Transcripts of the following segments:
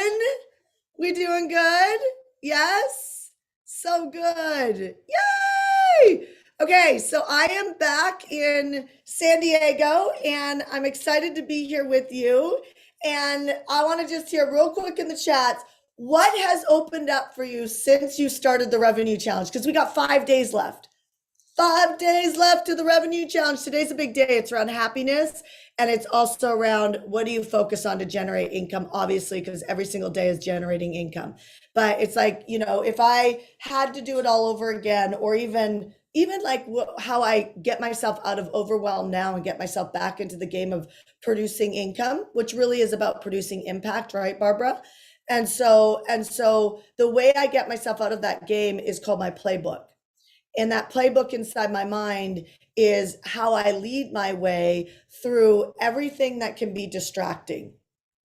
doing? We doing good? Yes? So good. Yay! Okay, so I am back in San Diego and I'm excited to be here with you. And I want to just hear real quick in the chats what has opened up for you since you started the revenue challenge? Because we got 5 days left. 5 days left to the revenue challenge. Today's a big day. It's around happiness and it's also around what do you focus on to generate income, obviously, because every single day is generating income. But it's like, if I had to do it all over again, or even like how I get myself out of overwhelm now and get myself back into the game of producing income, which really is about producing impact, right, Barbara? And so the way I get myself out of that game is called my playbook. And that playbook inside my mind is how I lead my way through everything that can be distracting,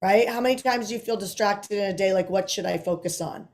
right? How many times do you feel distracted in a day? Like, what should I focus on?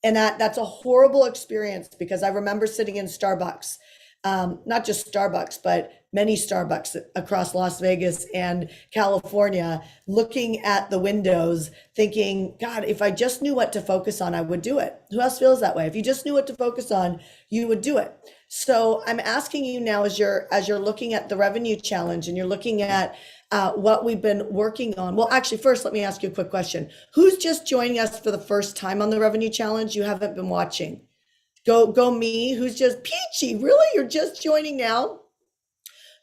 And that's a horrible experience because I remember sitting in Starbucks, not just Starbucks, but many Starbucks across Las Vegas and California, looking at the windows, thinking, God, if I just knew what to focus on, I would do it. Who else feels that way? If you just knew what to focus on, you would do it. So I'm asking you now, as you're looking at the revenue challenge and you're looking at what we've been working on. Well, actually, first, let me ask you a quick question. Who's just joining us for the first time on the revenue challenge? You haven't been watching. Go me. Who's just Peachy? Really? You're just joining now?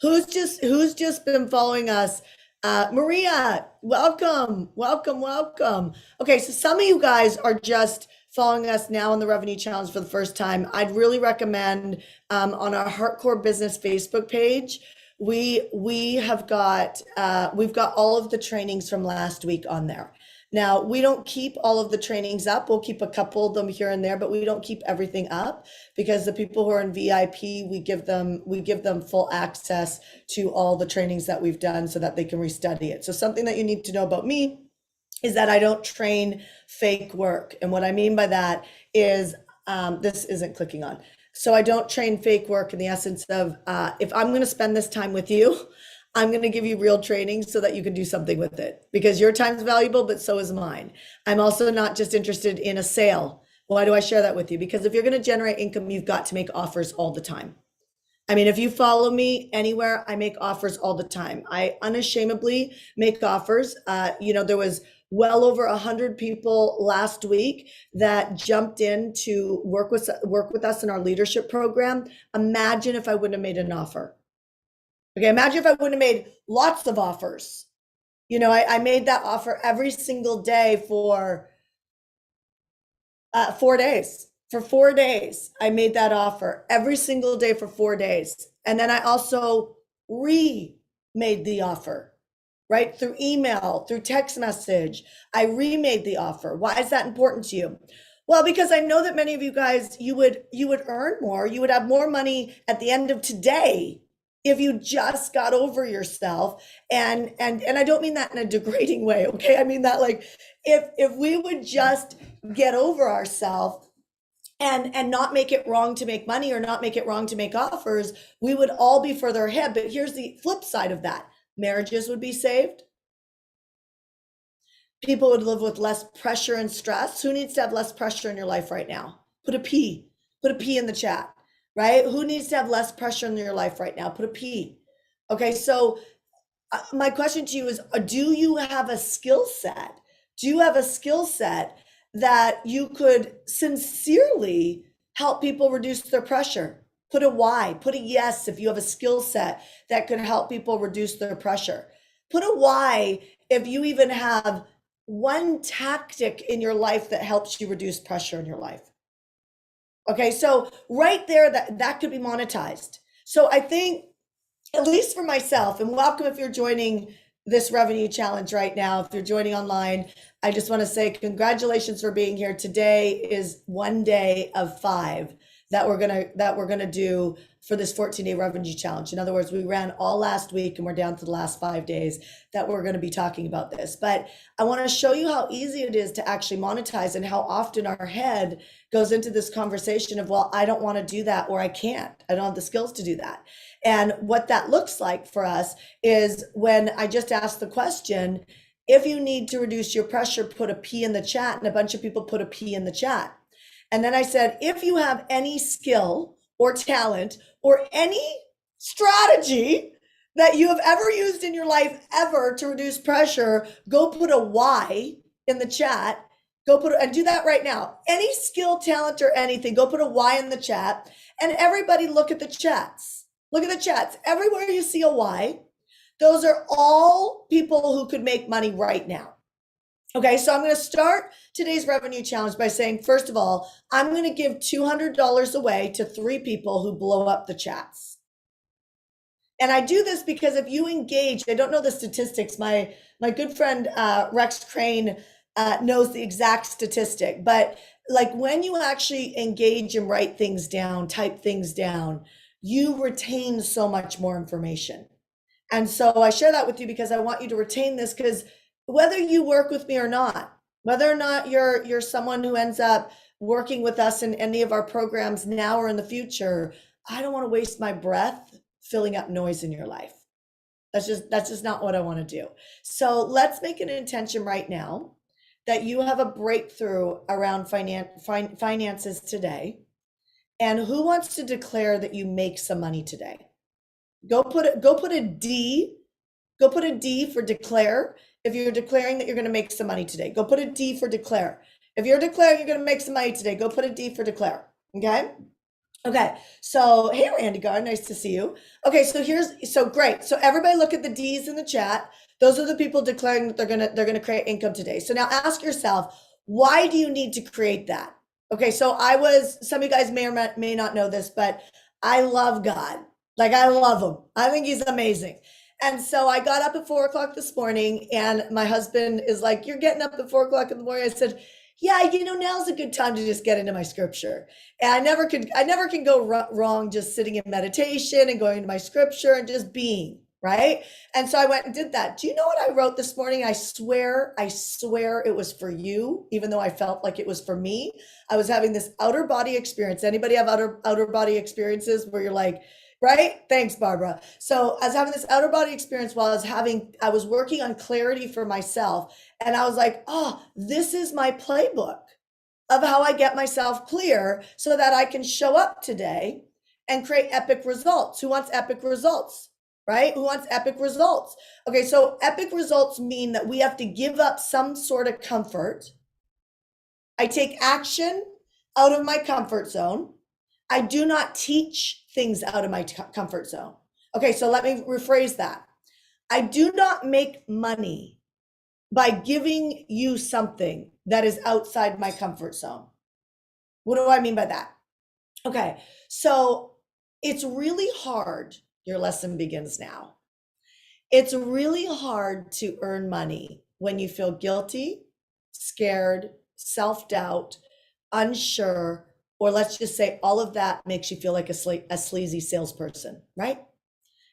Who's just been following us? Maria, welcome, welcome, welcome. Okay, so some of you guys are just following us now on the Revenue Challenge for the first time. I'd really recommend on our Heartcore Business Facebook page. We have got we've got all of the trainings from last week on there. Now, we don't keep all of the trainings up. We'll keep a couple of them here and there, but we don't keep everything up because the people who are in VIP, we give them full access to all the trainings that we've done so that they can restudy it. So something that you need to know about me is that I don't train fake work. And what I mean by that is this isn't clicking on. So I don't train fake work in the essence of if I'm going to spend this time with you, I'm going to give you real training so that you can do something with it because your time's valuable, but so is mine. I'm also not just interested in a sale. Why do I share that with you? Because if you're going to generate income, you've got to make offers all the time. I mean, if you follow me anywhere, I make offers all the time. I unashamedly make offers. There was well over 100 people last week that jumped in to work with us in our leadership program. Imagine if I wouldn't have made an offer. Okay, imagine if I wouldn't have made lots of offers. I made that offer every single day for 4 days. For 4 days, I made that offer every single day for 4 days. And then I also remade the offer, right? Through email, through text message. I remade the offer. Why is that important to you? Well, because I know that many of you guys, you would earn more, you would have more money at the end of today if you just got over yourself. And I don't mean that in a degrading way, okay? I mean that like if we would just get over ourselves and not make it wrong to make money or not make it wrong to make offers, we would all be further ahead. But here's the flip side of that. Marriages would be saved. People would live with less pressure and stress. Who needs to have less pressure in your life right now? Put a P in the chat. Right? Who needs to have less pressure in your life right now? Put a P. Okay, so my question to you is, do you have a skill set? Do you have a skill set that you could sincerely help people reduce their pressure? Put a Y, put a yes if you have a skill set that could help people reduce their pressure. Put a Y if you even have one tactic in your life that helps you reduce pressure in your life. Okay, so right there, that could be monetized. So I think, at least for myself, and welcome if you're joining this revenue challenge right now, if you're joining online, I just want to say congratulations for being here. Today is one day of 5 that we're gonna do for this 14-day revenue challenge. In other words, we ran all last week and we're down to the last 5 days that we're going to be talking about this. But I want to show you how easy it is to actually monetize and how often our head goes into this conversation of, well, I don't want to do that, or I can't. I don't have the skills to do that. And what that looks like for us is when I just asked the question, If you need to reduce your pressure, put a P in the chat, and a bunch of people put a P in the chat. And then I said, if you have any skill or talent or any strategy that you have ever used in your life ever to reduce pressure, go put a Y in the chat. Go put, and do that right now. Any skill, talent, or anything, go put a Y in the chat. And everybody look at the chats. Look at the chats. Everywhere you see a Y, those are all people who could make money right now. Okay, so I'm going to start today's revenue challenge by saying, first of all, I'm going to give $200 away to 3 people who blow up the chats. And I do this because if you engage, I don't know the statistics. My good friend Rex Crane knows the exact statistic, but like when you actually engage and write things down, type things down, you retain so much more information. And so I share that with you because I want you to retain this, because whether you work with me or not, whether or not you're someone who ends up working with us in any of our programs now or in the future, I don't want to waste my breath filling up noise in your life. That's just not what I want to do. So let's make an intention right now that you have a breakthrough around finances today. And who wants to declare that you make some money today? Go put a D. Go put a D for declare. If you're declaring that you're going to make some money today, go put a D for declare. If you're declaring you're going to make some money today, go put a D for declare. Okay. Okay. So, hey, Randy Gar, nice to see you. Okay. So great. So everybody look at the D's in the chat. Those are the people declaring that they're going to create income today. So now ask yourself, why do you need to create that? Okay. So some of you guys may or may not know this, but I love God. Like, I love him. I think he's amazing. And so I got up at 4 o'clock this morning, and my husband is like, "You're getting up at 4 o'clock in the morning." I said, "Yeah, now's a good time to just get into my scripture." And I never can go wrong just sitting in meditation and going into my scripture and just being, right? And so I went and did that. Do you know what I wrote this morning? I swear it was for you, even though I felt like it was for me. I was having this outer body experience. Anybody have outer body experiences where you're like, right? Thanks, Barbara. So I was having this outer body experience while I was working on clarity for myself. And I was like, oh, this is my playbook of how I get myself clear so that I can show up today and create epic results. Who wants epic results, right? Who wants epic results? Okay, so epic results mean that we have to give up some sort of comfort. I take action out of my comfort zone. I do not teach things out of my comfort zone. Okay, so let me rephrase that. I do not make money by giving you something that is outside my comfort zone. What do I mean by that? Okay, so it's really hard. Your lesson begins now. It's really hard to earn money when you feel guilty, scared, self-doubt, unsure, or let's just say all of that makes you feel like a sleazy salesperson, right?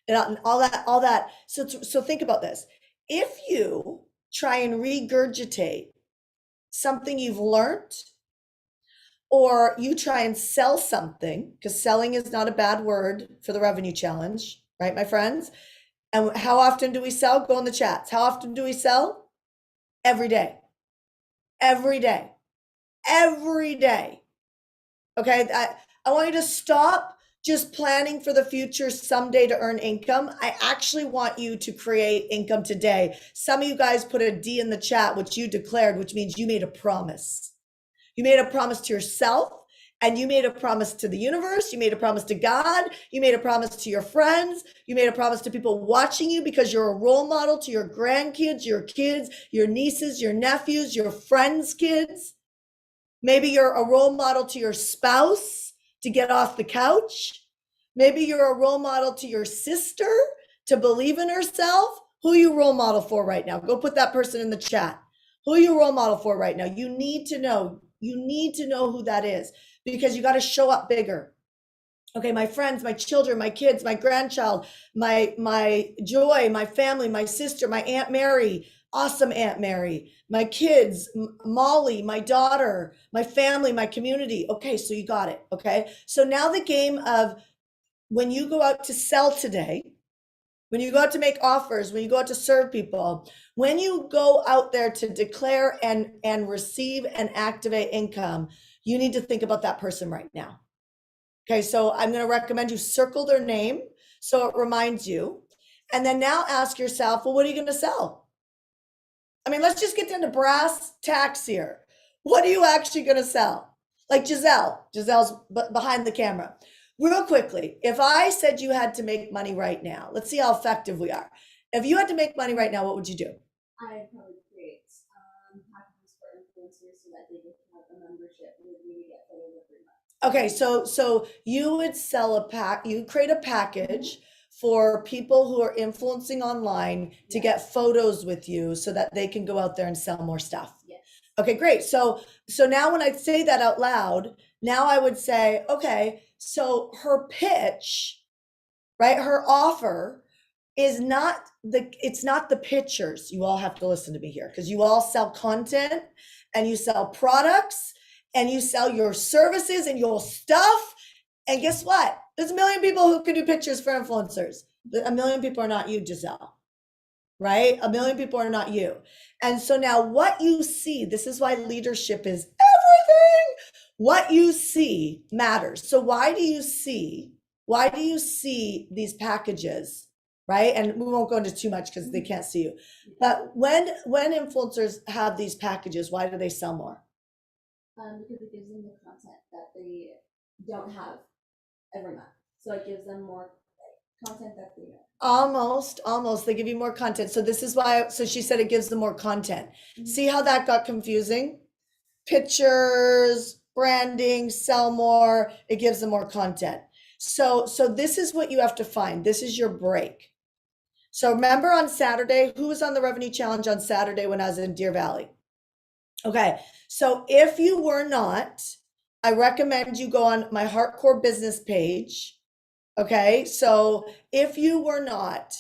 And all that. So think about this. If you try and regurgitate something you've learned, or you try and sell something, because selling is not a bad word for the revenue challenge, right, my friends? And how often do we sell? Go in the chats. How often do we sell? Every day. Every day. Every day. Okay, I want you to stop just planning for the future someday to earn income. I actually want you to create income today. Some of you guys put a D in the chat, which you declared, which means you made a promise. You made a promise to yourself, and you made a promise to the universe. You made a promise to God. You made a promise to your friends. You made a promise to people watching you, because you're a role model to your grandkids, your kids, your nieces, your nephews, your friends' kids. Maybe you're a role model to your spouse to get off the couch. Maybe you're a role model to your sister to believe in herself. Who are you role model for right now? Go put that person in the chat. Who are you role model for right now? You need to know who that is, because you got to show up bigger. Okay, my friends, my children, my kids, my grandchild, my joy, my family, my sister, my Aunt Mary, awesome Aunt Mary, my kids, Molly, my daughter, my family, my community. Okay, so you got it. Okay, so now the game of when you go out to sell today, when you go out to make offers, when you go out to serve people, when you go out there to declare and receive and activate income, you need to think about that person right now. Okay, so I'm going to recommend you circle their name so it reminds you. And then now ask yourself, well, what are you going to sell? I mean, let's just get down to brass tacks here. What are you actually going to sell? Like Giselle's behind the camera. Real quickly, if I said you had to make money right now, let's see how effective we are. If you had to make money right now, what would you do? I'd probably create packages for influencers so that they can have a membership with me to get photos every month. Okay, so you would sell a pack, you create a package for people who are influencing online to get photos with you so that they can go out there and sell more stuff. Yes. Okay, great. So now when I say that out loud, now I would say, okay, so her pitch, right? Her offer is not it's not the pictures. You all have to listen to me here because you all sell content and you sell products and you sell your services and your stuff. And guess what? There's a million people who can do pictures for influencers. But a million people are not you, Giselle, right? A million people are not you. And so now what you see, this is why leadership is everything. What you see matters. So why do you see these packages, right? And we won't go into too much because they can't see you. But when influencers have these packages, why do they sell more? Because it gives them the content that they don't have every month. So it gives them more content that they don't. Almost. They give you more content. So this is why, so she said it gives them more content. See how that got confusing? Pictures, branding, sell more, it gives them more content. So this is what you have to find. This is your break. So remember on Saturday, who was on the revenue challenge on Saturday when I was in Deer Valley? Okay, so if you were not, I recommend you go on my Hardcore Business page. Okay, so if you were not,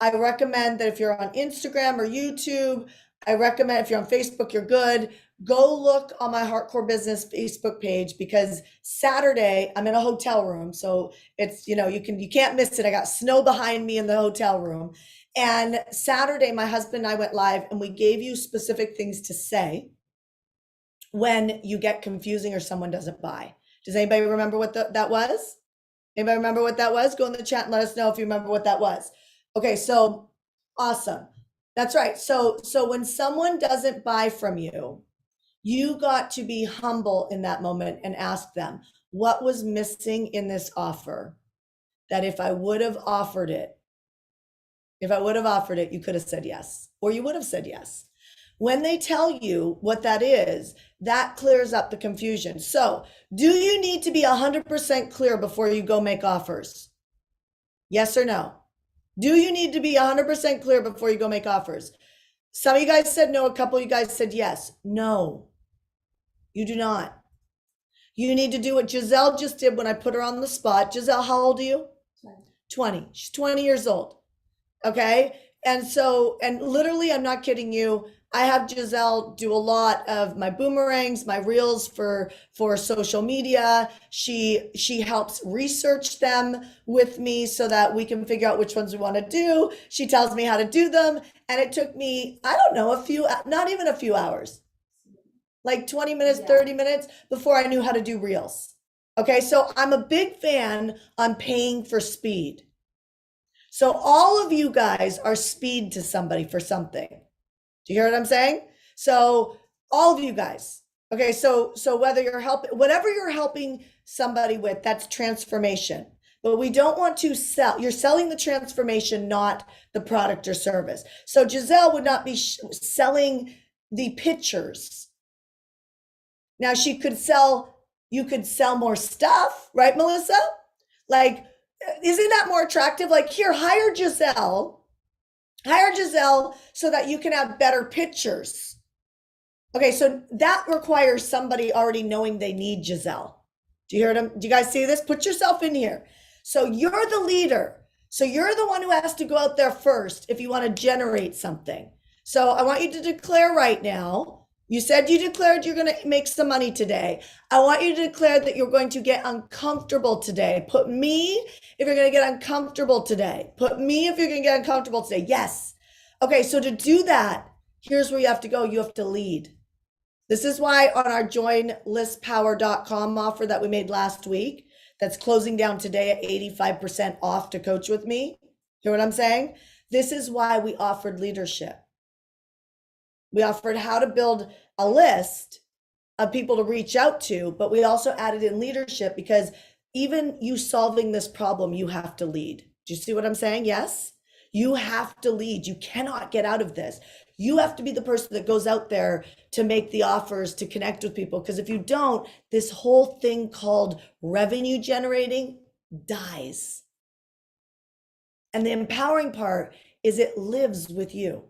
I recommend that if you're on Instagram or YouTube, I recommend if you're on Facebook, you're good. Go look on my Hardcore Business Facebook page because Saturday I'm in a hotel room. So it's, you can't miss it. I got snow behind me in the hotel room. And Saturday, my husband and I went live and we gave you specific things to say when you get confusing or someone doesn't buy. Does anybody remember what that was? Anybody remember what that was? Go in the chat and let us know if you remember what that was. Okay, so awesome. That's right. So when someone doesn't buy from you, you got to be humble in that moment and ask them, what was missing in this offer that if I would have offered it, you could have said yes, or you would have said yes. When they tell you what that is, that clears up the confusion. So do you need to be 100% clear before you go make offers? Yes or no? Do you need to be 100% clear before you go make offers? Some of you guys said no, a couple of you guys said yes. No, you do not. You need to do what Giselle just did when I put her on the spot. Giselle, how old are you? 20. She's 20 years old. Okay. And literally, I'm not kidding you. I have Giselle do a lot of my boomerangs, my reels for social media. She helps research them with me so that we can figure out which ones we want to do. She tells me how to do them. And it took me, I don't know, not even a few hours, like 20 minutes, 30 minutes before I knew how to do reels. Okay. So I'm a big fan on paying for speed. So all of you guys are speed to somebody for something. Do you hear what I'm saying? So all of you guys. Okay, so whether whatever you're helping somebody with, that's transformation. But we don't want to sell. You're selling the transformation, not the product or service. So Giselle would not be selling the pictures. Now you could sell more stuff, right, Melissa? Like, isn't that more attractive? Like, here, hire Giselle so that you can have better pictures. Okay, so that requires somebody already knowing they need Giselle. Do you hear them? Do you guys see this? Put yourself in here. So you're the leader. So you're the one who has to go out there first if you want to generate something. So I want you to declare right now, You said you declared you're going to make some money today. I want you to declare that you're going to get uncomfortable today. Put me if you're going to get uncomfortable today. Put me if you're going to get uncomfortable today. Yes. Okay, so to do that, here's where you have to go. You have to lead. This is why on our joinlistpower.com offer that we made last week, that's closing down today at 85% off to coach with me. Hear what I'm saying? This is why we offered leadership. We offered how to build a list of people to reach out to, but we also added in leadership because even you solving this problem, you have to lead. Do you see what I'm saying? Yes. You have to lead. You cannot get out of this. You have to be the person that goes out there to make the offers, to connect with people. Because if you don't, this whole thing called revenue generating dies. And the empowering part is it lives with you.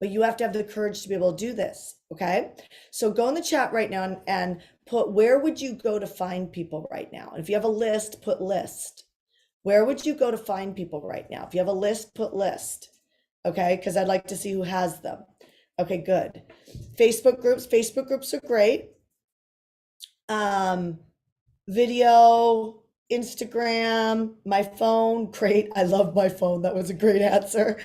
But you have to have the courage to be able to do this. Okay. So go in the chat right now and put, where would you go to find people right now? And if you have a list, put list. Where would you go to find people right now? If you have a list, put list. Okay. Because I'd like to see who has them. Okay, good. Facebook groups are great. Video, Instagram, my phone, great. I love my phone. That was a great answer.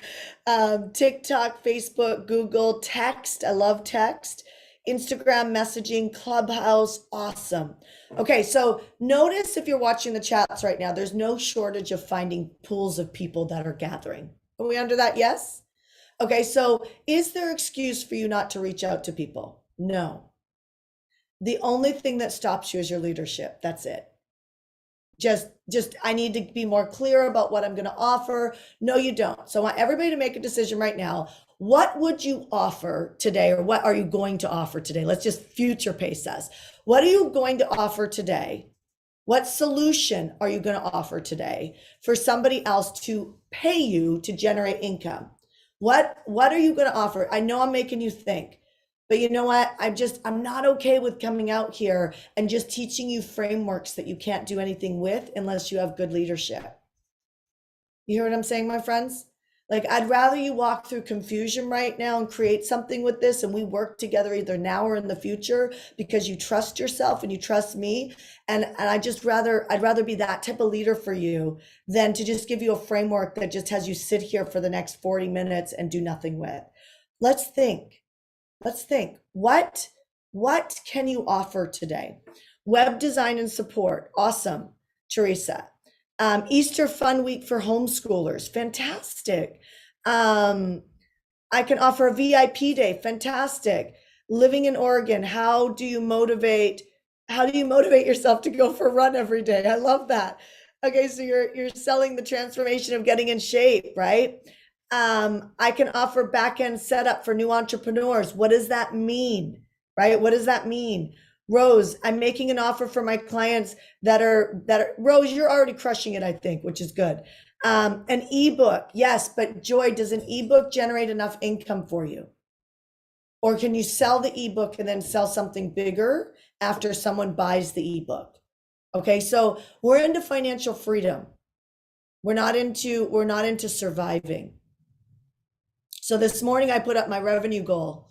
TikTok, Facebook, Google, text. I love text. Instagram messaging, Clubhouse, awesome. Okay, so notice if you're watching the chats right now, there's no shortage of finding pools of people that are gathering. Are we under that? Yes? Okay, so is there excuse for you not to reach out to people? No. The only thing that stops you is your leadership. That's it. Just I need to be more clear about what I'm going to offer. No, you don't. So I want everybody to make a decision right now. What would you offer today, or what are you going to offer today? Let's just future pace us. What are you going to offer today? What solution are you going to offer today for somebody else to pay you to generate income? What are you going to offer? I know I'm making you think. But you know what? I'm not okay with coming out here and just teaching you frameworks that you can't do anything with unless you have good leadership. You hear what I'm saying, my friends? Like, I'd rather you walk through confusion right now and create something with this, and we work together either now or in the future because you trust yourself and you trust me. And I'd rather be that type of leader for you than to just give you a framework that just has you sit here for the next 40 minutes and do nothing with. Let's think. What can you offer today? Web design and support. Awesome, Teresa. Easter fun week for homeschoolers. Fantastic. I can offer a VIP day. Fantastic. Living in Oregon. How do you motivate yourself to go for a run every day? I love that. Okay, so you're selling the transformation of getting in shape, right? I can offer back-end setup for new entrepreneurs. What does that mean? Right? What does that mean? Rose, I'm making an offer for my clients that are Rose, you're already crushing it, I think, which is good. An ebook, yes, but Joy, does an ebook generate enough income for you? Or can you sell the ebook and then sell something bigger after someone buys the ebook? Okay, so we're into financial freedom. We're not into surviving. So this morning I put up my revenue goal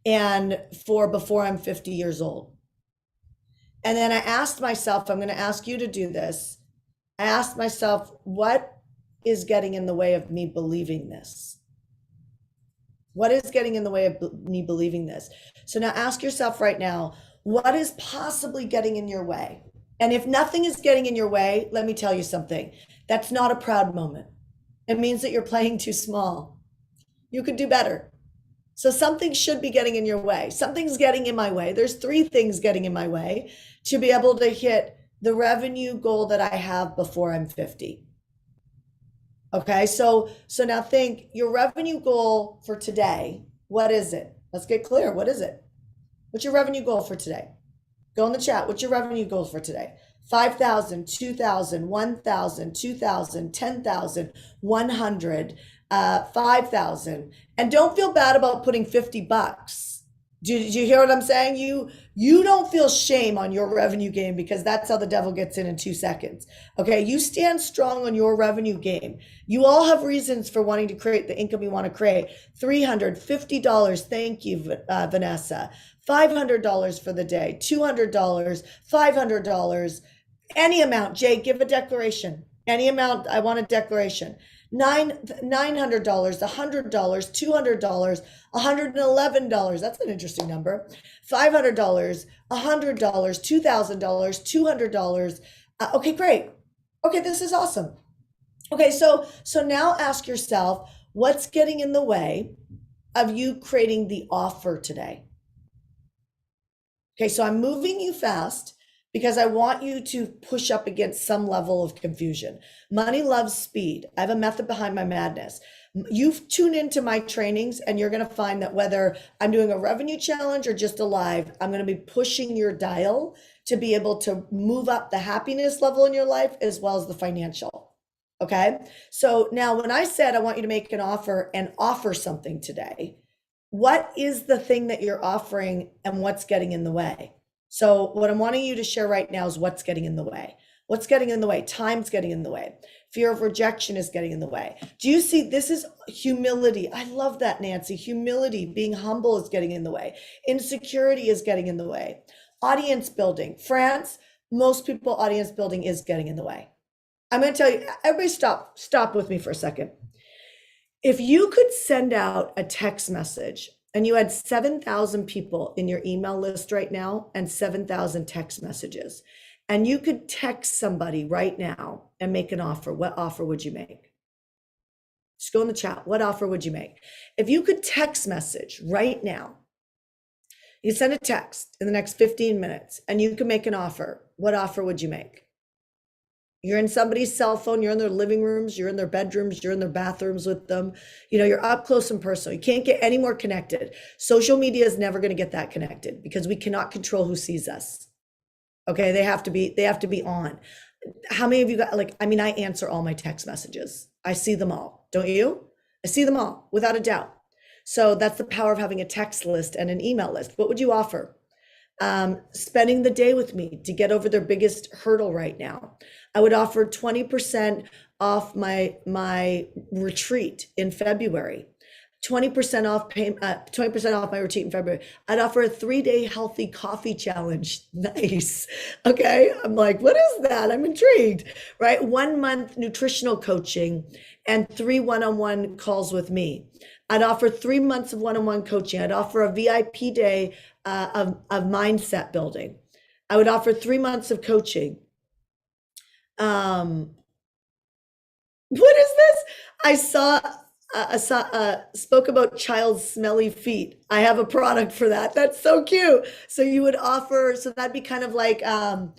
and for before I'm 50 years old. And then I asked myself, I'm going to ask you to do this. I asked myself, what is getting in the way of me believing this? What is getting in the way of me believing this? So now ask yourself right now, what is possibly getting in your way? And if nothing is getting in your way, let me tell you something. That's not a proud moment. It means that you're playing too small. You could do better. So something should be getting in your way. Something's getting in my way. There's 3 things getting in my way to be able to hit the revenue goal that I have before I'm 50. Okay, so now think your revenue goal for today. What is it? Let's get clear. What is it? What's your revenue goal for today? Go in the chat. What's your revenue goal for today? 5,000, 2,000, 1,000, 2,000, 10,000, 100, 5,000. And don't feel bad about putting $50. Did you hear what I'm saying? You don't feel shame on your revenue game because that's how the devil gets in 2 seconds. Okay, you stand strong on your revenue game. You all have reasons for wanting to create the income you want to create. $350, thank you, Vanessa. $500 for the day, $200, $500, any amount. Jay, give a declaration. Any amount. I want a declaration. $900, $100, $200, $111. That's an interesting number. $500, $100, $2,000, $200. Okay, great. Okay, this is awesome. Okay, so now ask yourself, what's getting in the way of you creating the offer today? Okay, so I'm moving you fast because I want you to push up against some level of confusion. Money loves speed. I have a method behind my madness. You've tuned into my trainings and you're going to find that whether I'm doing a revenue challenge or just a live, I'm going to be pushing your dial to be able to move up the happiness level in your life as well as the financial. Okay. So now when I said I want you to make an offer and offer something today, what is the thing that you're offering and what's getting in the way? So what I'm wanting you to share right now is what's getting in the way. What's getting in the way? Time's getting in the way. Fear of rejection is getting in the way. Do you see? This is humility. I love that, Nancy. Humility, being humble is getting in the way. Insecurity is getting in the way. Audience building. France, most people, audience building is getting in the way. I'm going to tell you, everybody stop with me for a second. If you could send out a text message and you had 7,000 people in your email list right now and 7,000 text messages, and you could text somebody right now and make an offer, what offer would you make? Just go in the chat. What offer would you make? If you could text message right now, you send a text in the next 15 minutes and you can make an offer, what offer would you make? You're in somebody's cell phone, you're in their living rooms, you're in their bedrooms, you're in their bathrooms with them. You know, you're up close and personal. You can't get any more connected. Social media is never going to get that connected because we cannot control who sees us. Okay, they have to be on. How many of you got, like, I mean, I answer all my text messages. I see them all. Don't you? I see them all without a doubt. So that's the power of having a text list and an email list. What would you offer? Spending the day with me to get over their biggest hurdle right now. I would offer 20% off my retreat in February. 20% off 20% off my retreat in February. I'd offer a 3-day healthy coffee challenge. Nice. Okay. I'm like, what is that? I'm intrigued, right? 1 month nutritional coaching and 3 one-on-one calls with me. I'd offer 3 months of one-on-one coaching. I'd offer a VIP day of mindset building. I would offer 3 months of coaching. What is this? I spoke about child's smelly feet. I have a product for that. That's so cute. So you would offer, so that'd be kind of like my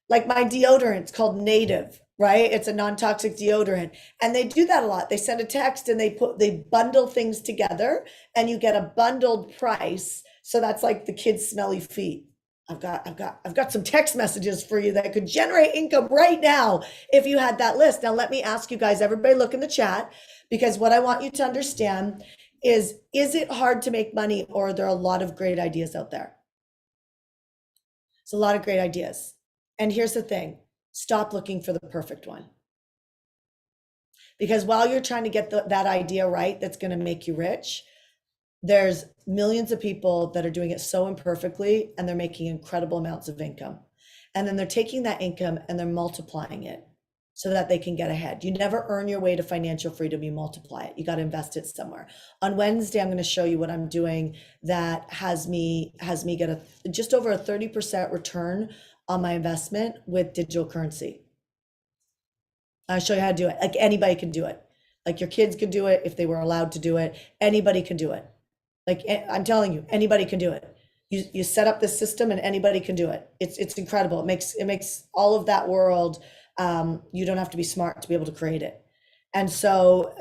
deodorant. It's called Native, right? It's a non-toxic deodorant. And they do that a lot. They send a text and they bundle things together and you get a bundled price. So that's like the kids' smelly feet. I've got some text messages for you that could generate income right now if you had that list. Now let me ask you guys, everybody look in the chat, because what I want you to understand is it hard to make money or are there a lot of great ideas out there? It's a lot of great ideas. And here's the thing, stop looking for the perfect one. Because while you're trying to get that idea right, that's going to make you rich, there's millions of people that are doing it so imperfectly and they're making incredible amounts of income. And then they're taking that income and they're multiplying it so that they can get ahead. You never earn your way to financial freedom, you multiply it. You got to invest it somewhere. On Wednesday, I'm going to show you what I'm doing that has me get just over a 30% return on my investment with digital currency. I'll show you how to do it. Like anybody can do it. Like your kids could do it if they were allowed to do it. Anybody can do it. Like I'm telling you, anybody can do it. You set up this system and anybody can do it. It's incredible. It makes all of that world. You don't have to be smart to be able to create it. And so,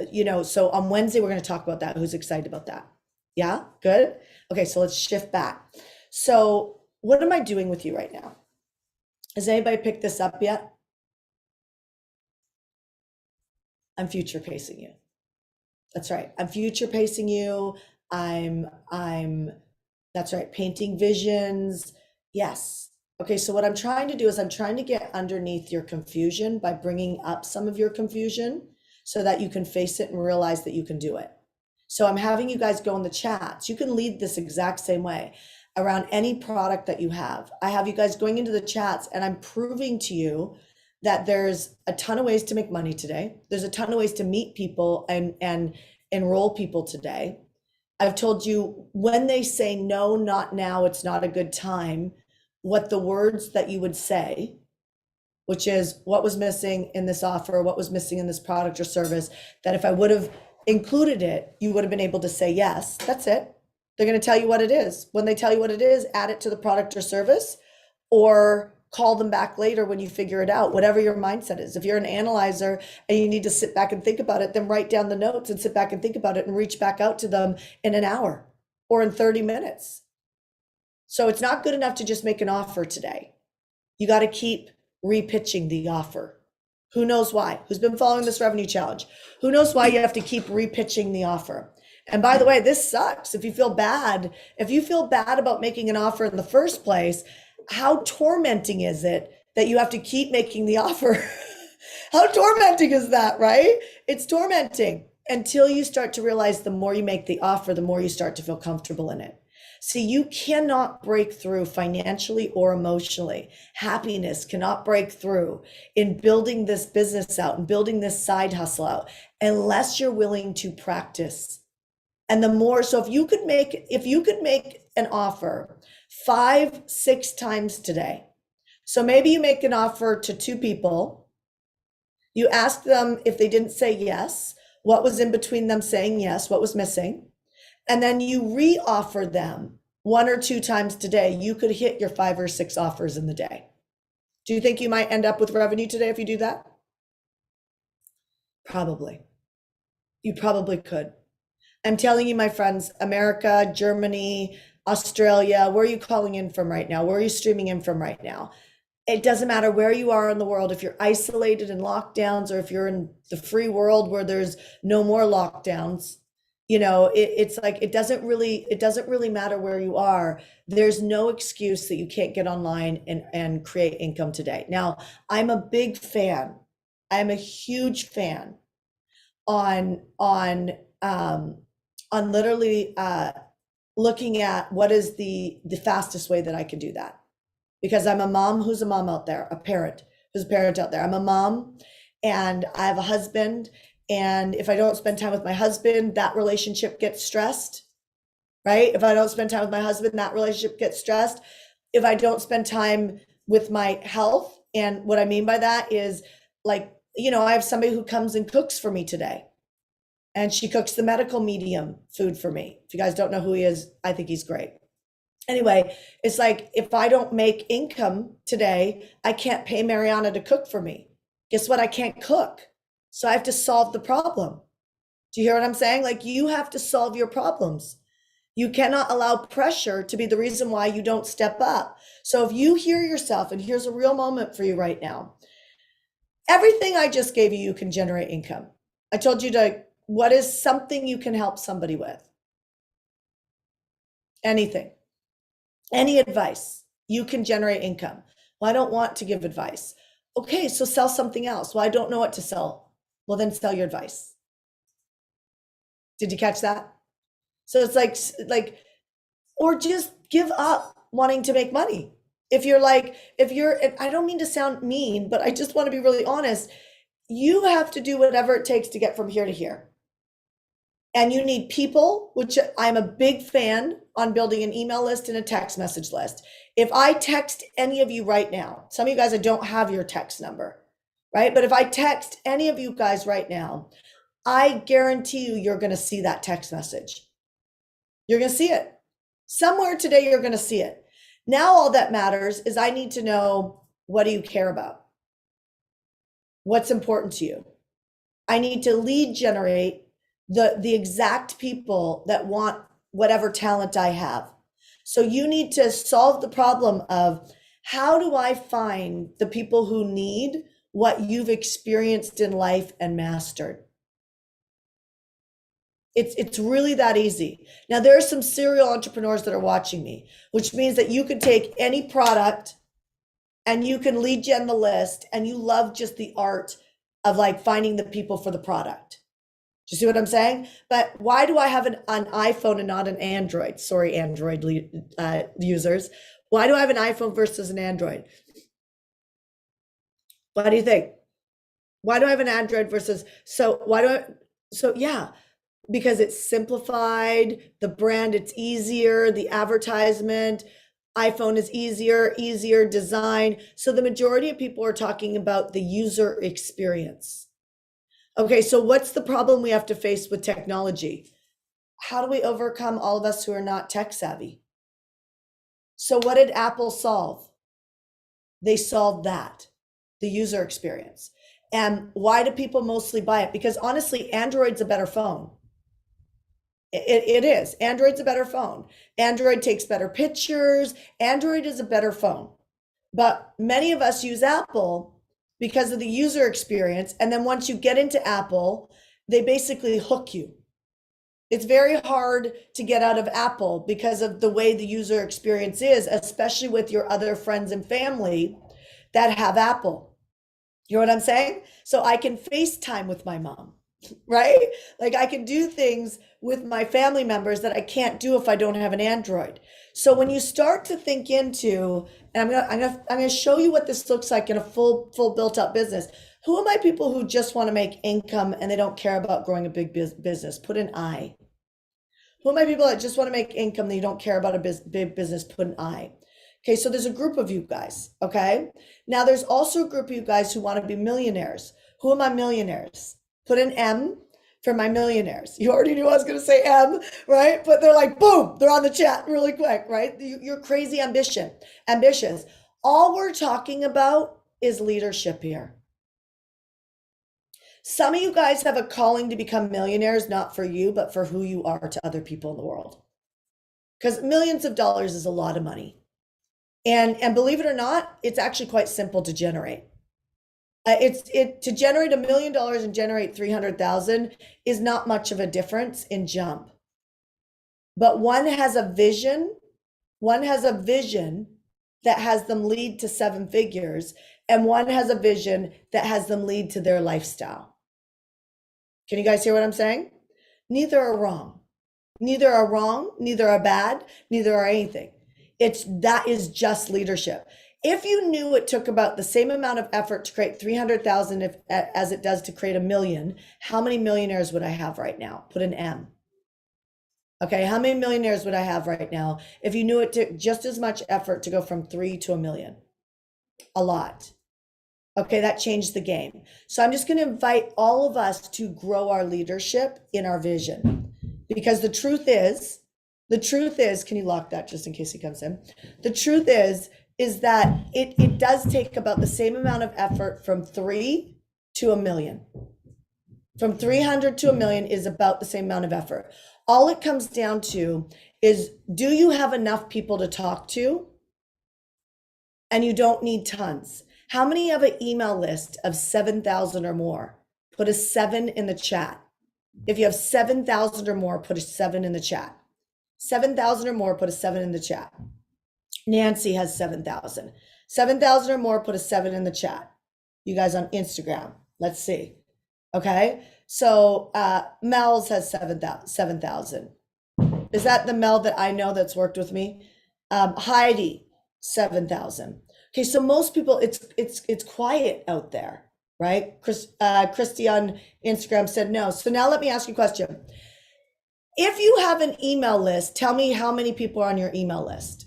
so on Wednesday, we're going to talk about that. Who's excited about that? Yeah, good. Okay, so let's shift back. So what am I doing with you right now? Has anybody picked this up yet? I'm future pacing you. That's right. I'm future pacing you. I'm That's right. Painting visions. Yes. Okay. So what I'm trying to do is I'm trying to get underneath your confusion by bringing up some of your confusion so that you can face it and realize that you can do it. So I'm having you guys go in the chats. You can lead this exact same way around any product that you have. I have you guys going into the chats and I'm proving to you that there's a ton of ways to make money today. There's a ton of ways to meet people and enroll people today. I've told you when they say no, not now, it's not a good time, what the words that you would say, which is what was missing in this offer, what was missing in this product or service, that if I would have included it, you would have been able to say yes. That's it. They're going to tell you what it is. When they tell you what it is, add it to the product or service or call them back later when you figure it out, whatever your mindset is. If you're an analyzer and you need to sit back and think about it, then write down the notes and sit back and think about it and reach back out to them in an hour or in 30 minutes. So it's not good enough to just make an offer today. You got to keep repitching the offer. Who knows why? Who's been following this revenue challenge? Who knows why you have to keep repitching the offer? And by the way, this sucks. If you feel bad about making an offer in the first place, how tormenting is it that you have to keep making the offer? How tormenting is that, right? It's tormenting until you start to realize the more you make the offer, the more you start to feel comfortable in it. See, you cannot break through financially or emotionally. Happiness cannot break through in building this business out and building this side hustle out unless you're willing to practice. And the more, so if you could make an offer 5-6 times today. So maybe you make an offer to 2 people. You ask them if they didn't say yes, what was in between them saying yes, what was missing. And then you re-offer them 1 or 2 times today. You could hit your 5 or 6 offers in the day. Do you think you might end up with revenue today if you do that? Probably. You probably could. I'm telling you, my friends, America, Germany, Australia, where are you calling in from right now? Where are you streaming in from right now? It doesn't matter where you are in the world, if you're isolated in lockdowns or if you're in the free world where there's no more lockdowns, it's like it doesn't really matter where you are. There's no excuse that you can't get online and create income today. Now, I'm a big fan. I'm a huge fan on literally looking at what is the fastest way that I can do that. Because I'm a mom who's a mom out there, a parent who's a parent out there. I'm a mom and I have a husband. And if I don't spend time with my husband, that relationship gets stressed, right? If I don't spend time with my husband, that relationship gets stressed. If I don't spend time with my health, and what I mean by that is like, I have somebody who comes and cooks for me today. And she cooks the medical medium food for me. If you guys don't know who he is, I think he's great. Anyway, it's like if I don't make income today, I can't pay Mariana to cook for me. Guess what? I can't cook. So I have to solve the problem. Do you hear what I'm saying? Like you have to solve your problems. You cannot allow pressure to be the reason why you don't step up. So if you hear yourself, and here's a real moment for you right now, everything I just gave you, you can generate income. I told you what is something you can help somebody with? Anything, any advice, you can generate income. Well, I don't want to give advice. Okay, so sell something else. Well, I don't know what to sell. Well, then sell your advice. Did you catch that? So it's like, or just give up wanting to make money. If you're, I don't mean to sound mean, but I just want to be really honest. You have to do whatever it takes to get from here to here. And you need people, which I'm a big fan on building an email list and a text message list. If I text any of you right now, some of you guys, I don't have your text number, right? But if I text any of you guys right now, I guarantee you're going to see that text message. You're going to see it. Somewhere today, you're going to see it. Now, all that matters is I need to know, what do you care about? What's important to you? I need to lead generate the exact people that want whatever talent I have. So you need to solve the problem of, how do I find the people who need what you've experienced in life and mastered? It's really that easy. Now there are some serial entrepreneurs that are watching me, which means that you could take any product and you can lead gen the list and you love just the art of like finding the people for the product. Do you see what I'm saying? But why do I have an iPhone and not an Android? Sorry, Android users. Why do I have an iPhone versus an Android? What do you think? Why do I have an Android versus, so yeah, because it's simplified, the brand, it's easier, the advertisement, iPhone is easier design. So the majority of people are talking about the user experience. Okay, so what's the problem we have to face with technology? How do we overcome all of us who are not tech savvy? So what did Apple solve? They solved that, the user experience. And why do people mostly buy it? Because honestly, Android's a better phone. It is. Android's a better phone. Android takes better pictures. Android is a better phone. But many of us use Apple because of the user experience. And then once you get into Apple, they basically hook you. It's very hard to get out of Apple because of the way the user experience is, especially with your other friends and family that have Apple. You know what I'm saying? So I can FaceTime with my mom, right? Like I can do things with my family members that I can't do if I don't have an Android. So when you start to think into, and I'm gonna show you what this looks like in a full built up business. Who are my people who just want to make income and they don't care about growing a big business? Put an I. Who are my people that just want to make income, they don't care about a big business? Put an I. Okay, so there's a group of you guys, okay? Now there's also a group of you guys who want to be millionaires. Who are my millionaires? Put an M for my millionaires. You already knew I was going to say M, right? But they're like, boom, they're on the chat really quick, right? You're crazy ambitious. All we're talking about is leadership here. Some of you guys have a calling to become millionaires, not for you, but for who you are to other people in the world. Because millions of dollars is a lot of money. And believe it or not, it's actually quite simple to generate. To generate $1 million and generate 300,000 is not much of a difference in jump. But one has a vision that has them lead to 7 figures, and one has a vision that has them lead to their lifestyle. Can you guys hear what I'm saying? Neither are wrong. Neither are wrong, neither are bad, neither are anything. That is just leadership. If you knew it took about the same amount of effort to create 300,000 as it does to create 1 million, how many millionaires would I have right now? Put an M. Okay, how many millionaires would I have right now if you knew it took just as much effort to go from 3 to 1 million? A lot. Okay, that changed the game. So I'm just going to invite all of us to grow our leadership in our vision. Because the truth is, can you lock that just in case he comes in? The truth is that it does take about the same amount of effort from 3 to 1 million. From 300 to 1 million is about the same amount of effort. All it comes down to is, do you have enough people to talk to? And you don't need tons. How many have an email list of 7,000 or more? Put a 7 in the chat. If you have 7,000 or more, put a 7 in the chat. 7,000 or more, put a 7 in the chat. Nancy has 7,000. 7,000 or more, put a 7 in the chat. You guys on Instagram, let's see. Okay, so Mel's has 7,000. Is that the Mel that I know that's worked with me? Heidi, 7,000. Okay, so most people, it's quiet out there, right? Christy on Instagram said no. So now let me ask you a question. If you have an email list, tell me how many people are on your email list.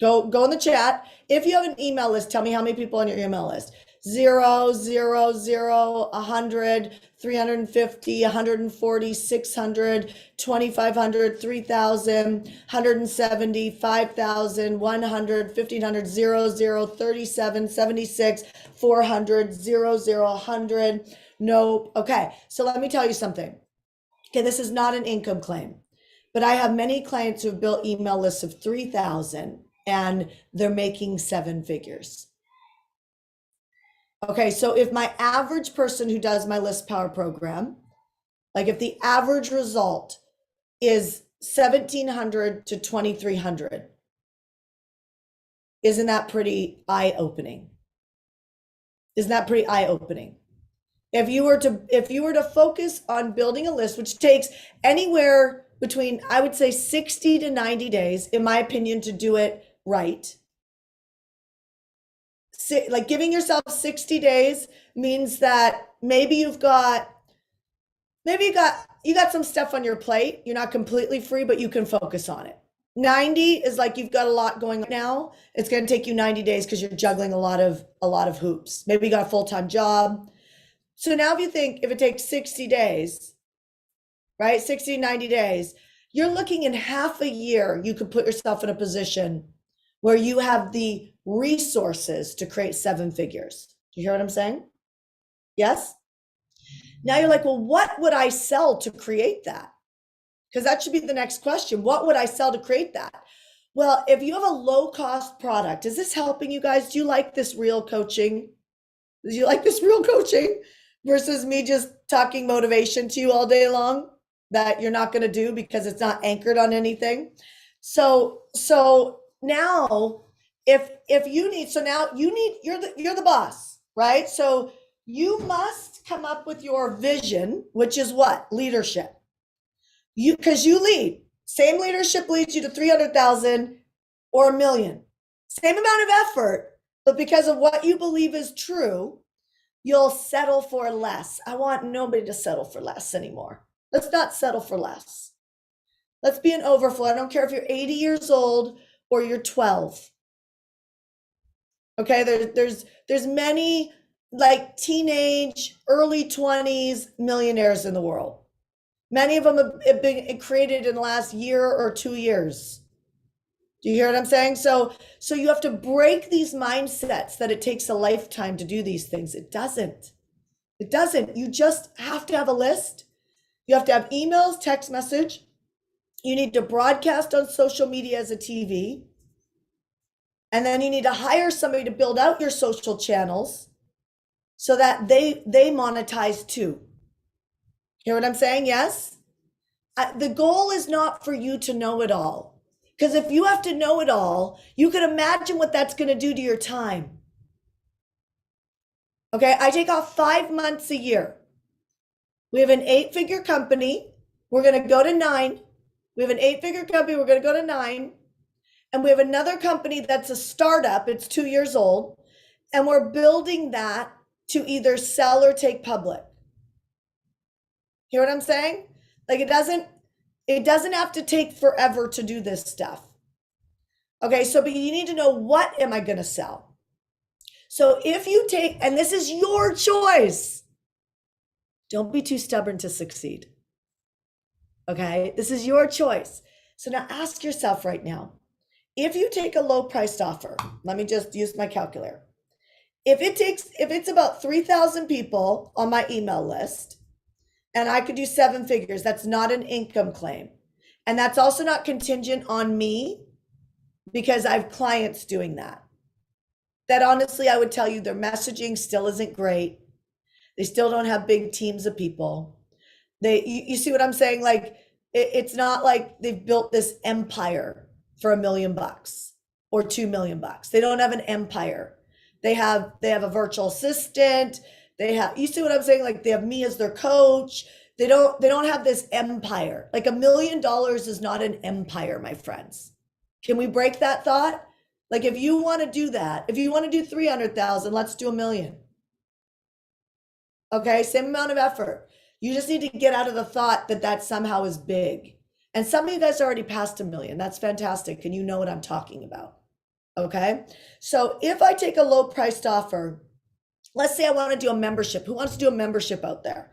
Go in the chat. If you have an email list, tell me how many people on your email list. 0, 0, 0, 100, 350, 140, 600, 2,500, 3,000, 170, 5,000, 100, 1,500, 0, 0, 37, 76, 400, 0, 0, 100. Nope. Okay, so let me tell you something. Okay, this is not an income claim, but I have many clients who have built email lists of 3,000 and they're making 7 figures. Okay, so if my average person who does my list power program, Like if the average result is 1,700 to 2,300, isn't that pretty eye-opening? Isn't that pretty eye-opening? If you were to focus on building a list, which takes anywhere between, I would say, 60 to 90 days, in my opinion, to do it right. Like giving yourself 60 days means that maybe you got some stuff on your plate. You're not completely free, but you can focus on it. 90 is like you've got a lot going on now. It's going to take you 90 days because you're juggling a lot of hoops. Maybe you got a full-time job. So now if you think if it takes 60 days, right? 60, 90 days, you're looking in half a year, you could put yourself in a position where you have the resources to create 7 figures. Do you hear what I'm saying? Yes? Now you're like, well, what would I sell to create that? Because that should be the next question. What would I sell to create that? Well, if you have a low cost product, is this helping you guys? Do you like this real coaching? Do you like this real coaching versus me just talking motivation to you all day long that you're not going to do because it's not anchored on anything? So now if you need, so now you need, you're the boss, right? So you must come up with your vision, which is what? Leadership. Because you lead. Same leadership leads you to 300,000 or a million. Same amount of effort, but because of what you believe is true, you'll settle for less. I want nobody to settle for less anymore. Let's not settle for less. Let's be an overflow. I don't care if you're 80 years old or you're 12. Okay, there's many like teenage, early 20s millionaires in the world. Many of them have been created in the last year or 2 years. Do you hear what I'm saying? So you have to break these mindsets that it takes a lifetime to do these things. It doesn't. It doesn't. You just have to have a list. You have to have emails, text message. You need to broadcast on social media as a TV. And then you need to hire somebody to build out your social channels so that they monetize too. Hear what I'm saying? Yes? The goal is not for you to know it all. Because if you have to know it all, you can imagine what that's going to do to your time. Okay, I take off 5 months a year. We have an 8-figure company. We're going to go to 9. We have an 8-figure company. We're going to go to 9. And we have another company that's a startup. It's 2 years old. And we're building that to either sell or take public. Hear what I'm saying? Like it doesn't have to take forever to do this stuff. Okay, so but you need to know, what am I going to sell? So if you take, and this is your choice, don't be too stubborn to succeed. Okay, this is your choice. So now ask yourself right now, if you take a low priced offer, let me just use my calculator. If it's about 3,000 people on my email list, and I could do 7 figures, that's not an income claim. And that's also not contingent on me because I have clients doing that. That honestly, I would tell you their messaging still isn't great. They still don't have big teams of people. You see what I'm saying? Like it's not like they've built this empire for $1 million or $2 million. They don't have an empire. They have a virtual assistant. You see what I'm saying? Like they have me as their coach. They don't have this empire. Like $1 million is not an empire, my friends. Can we break that thought? Like if you want to do that, if you want to do 300,000, let's do $1 million. Okay, same amount of effort. You just need to get out of the thought that that somehow is big. And some of you guys already passed $1 million. That's fantastic. And you know what I'm talking about. Okay, so if I take a low priced offer, let's say I want to do a membership. Who wants to do a membership out there?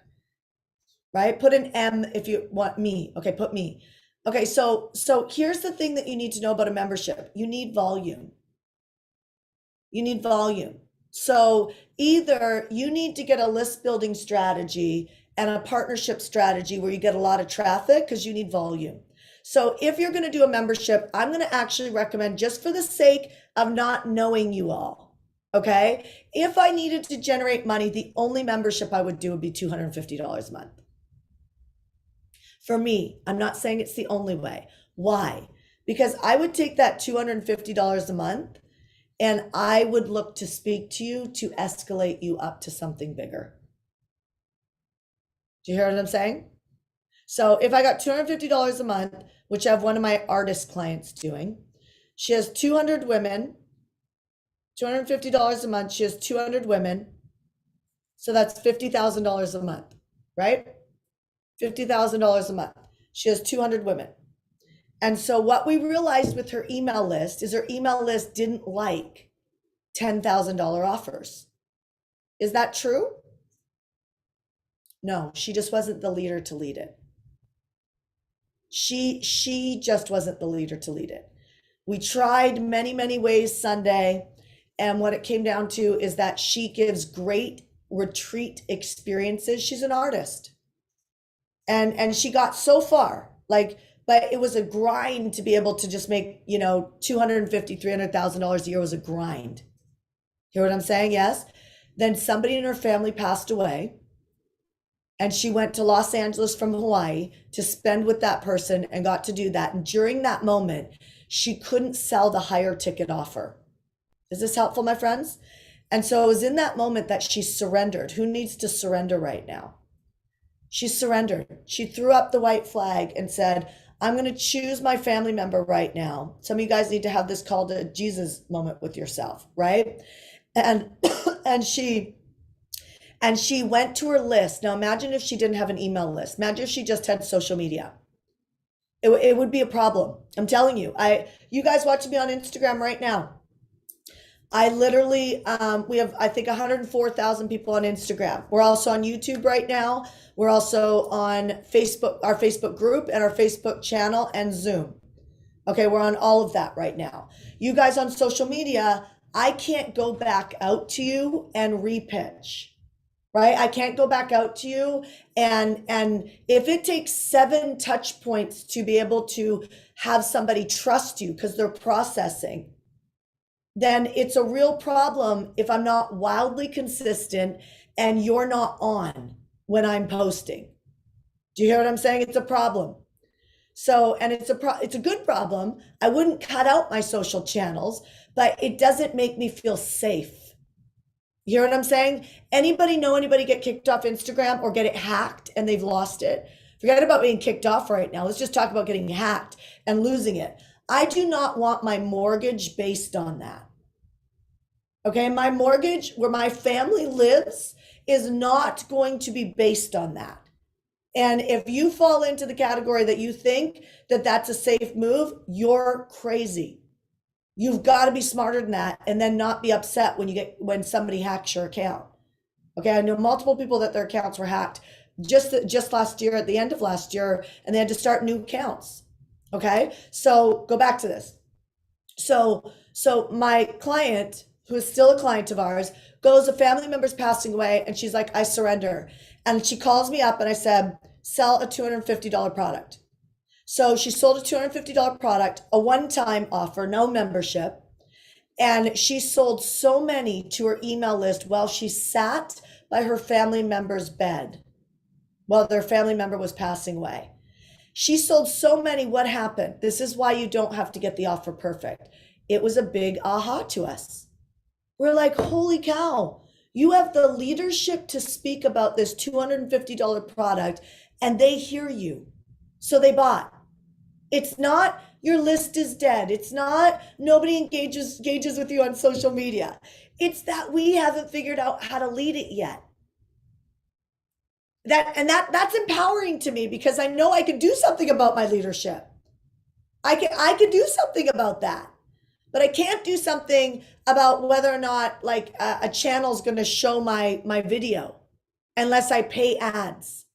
Right? Put an M if you want me. Okay, put me. Okay, so here's the thing that you need to know about a membership. You need volume. You need volume. So either you need to get a list building strategy and a partnership strategy where you get a lot of traffic because you need volume. So if you're going to do a membership, I'm going to actually recommend, just for the sake of not knowing you all, okay? If I needed to generate money, the only membership I would do would be $250 a month. For me, I'm not saying it's the only way. Why? Because I would take that $250 a month and I would look to speak to you to escalate you up to something bigger. Do you hear what I'm saying? So if I got $250 a month, which I have one of my artist clients doing, she has 200 women, $250 a month. She has 200 women. So that's $50,000 a month, right? $50,000 a month. She has 200 women. And so what we realized with her email list is her email list didn't like $10,000 offers. Is that true? No, she just wasn't the leader to lead it. She just wasn't the leader to lead it. We tried many ways Sunday, and what it came down to is that she gives great retreat experiences. She's an artist. And she got so far, like, but it was a grind to be able to just make, $250,000, $300,000 a year was a grind. Hear what I'm saying? Yes. Then somebody in her family passed away, and she went to Los Angeles from Hawaii to spend with that person and got to do that. And during that moment, she couldn't sell the higher ticket offer. Is this helpful, my friends? And so it was in that moment that she surrendered. Who needs to surrender right now? She surrendered. She threw up the white flag and said, I'm going to choose my family member right now. Some of you guys need to have this called a Jesus moment with yourself, right? And and she went to her list. Now imagine if she didn't have an email list. Imagine if she just had social media. It would be a problem. I'm telling you. You guys watching me on Instagram right now. I literally, we have, I think, 104,000 people on Instagram. We're also on YouTube right now. We're also on Facebook, our Facebook group and our Facebook channel and Zoom. Okay, we're on all of that right now. You guys on social media, I can't go back out to you and repitch, right? I can't go back out to you. And if it takes 7 touch points to be able to have somebody trust you because they're processing, then it's a real problem if I'm not wildly consistent and you're not on when I'm posting. Do you hear what I'm saying? It's a problem. So, and it's a good problem. I wouldn't cut out my social channels, but it doesn't make me feel safe. You hear what I'm saying? Anybody know anybody get kicked off Instagram or get it hacked and they've lost it? Forget about being kicked off right now. Let's just talk about getting hacked and losing it. I do not want my mortgage based on that. Okay, my mortgage, where my family lives, is not going to be based on that. And if you fall into the category that you think that that's a safe move, you're crazy. You've got to be smarter than that and then not be upset when somebody hacks your account. Okay, I know multiple people that their accounts were hacked just last year, at the end of last year, and they had to start new accounts. Okay, so go back to this. So my client, who is still a client of ours, goes, a family member's passing away, and she's like, I surrender. And she calls me up and I said, sell a $250 product. So she sold a $250 product, a one-time offer, no membership. And she sold so many to her email list while she sat by her family member's bed while their family member was passing away. She sold so many. What happened? This is why you don't have to get the offer perfect. It was a big aha to us. We're like, holy cow, you have the leadership to speak about this $250 product and they hear you. So they bought. It's not your list is dead. It's not nobody engages with you on social media. It's that we haven't figured out how to lead it yet. That's empowering to me because I know I can do something about my leadership. I can do something about that. But I can't do something about whether or not like a channel is going to show my video unless I pay ads.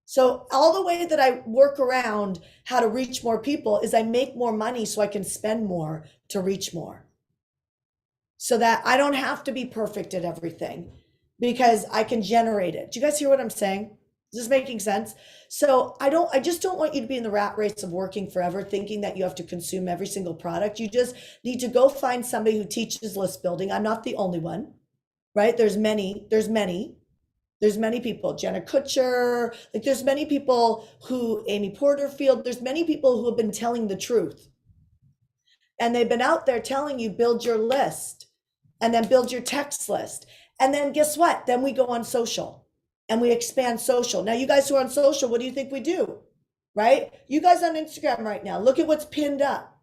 So all the way that I work around how to reach more people is I make more money so I can spend more to reach more. So that I don't have to be perfect at everything because I can generate it. Do you guys hear what I'm saying? Is this making sense? So I just don't want you to be in the rat race of working forever, thinking that you have to consume every single product. You just need to go find somebody who teaches list building. I'm not the only one, right? There's many. There's many people, Jenna Kutcher, like there's many people who, Amy Porterfield, there's many people who have been telling the truth. And they've been out there telling you build your list and then build your text list. And then guess what? Then we go on social and we expand social. Now, you guys who are on social, what do you think we do? Right? You guys on Instagram right now, look at what's pinned up.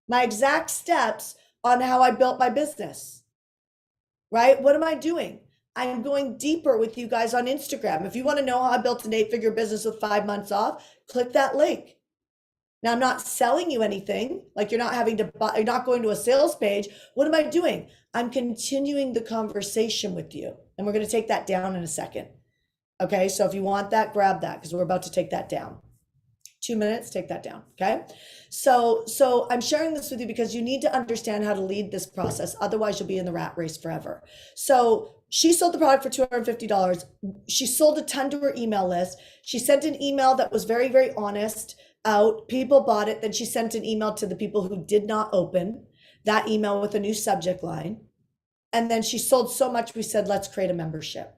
My exact steps on how I built my business. Right? What am I doing? I'm going deeper with you guys on Instagram. If you want to know how I built an 8-figure business with 5 months off, click that link. Now, I'm not selling you anything, like you're not having to buy, you're not going to a sales page. What am I doing? I'm continuing the conversation with you. And we're going to take that down in a second. Okay, so if you want that, grab that because we're about to take that down. 2 minutes, take that down. Okay. So I'm sharing this with you because you need to understand how to lead this process. Otherwise, you'll be in the rat race forever. So she sold the product for $250. She sold a ton to her email list. She sent an email that was very, very honest out. People bought it. Then she sent an email to the people who did not open that email with a new subject line. And then she sold so much, we said, let's create a membership.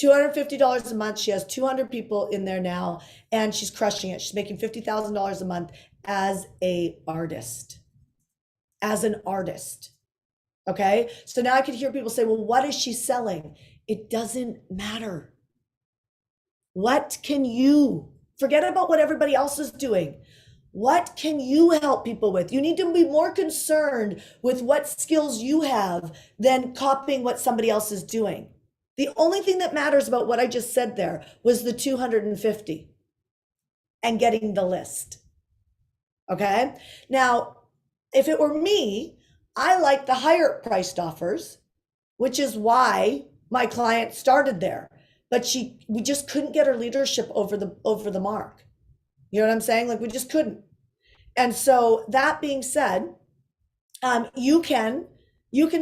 $250 a month. She has 200 people in there now, and she's crushing it. She's making $50,000 a month as an artist. Okay. So now I could hear people say, well, what is she selling? It doesn't matter. What can you forget about what everybody else is doing? What can you help people with? You need to be more concerned with what skills you have than copying what somebody else is doing. The only thing that matters about what I just said there was the 250 and getting the list. Okay. Now, if it were me, I like the higher priced offers, which is why my client started there. But we just couldn't get her leadership over the mark. You know what I'm saying? Like we just couldn't. And so that being said, you can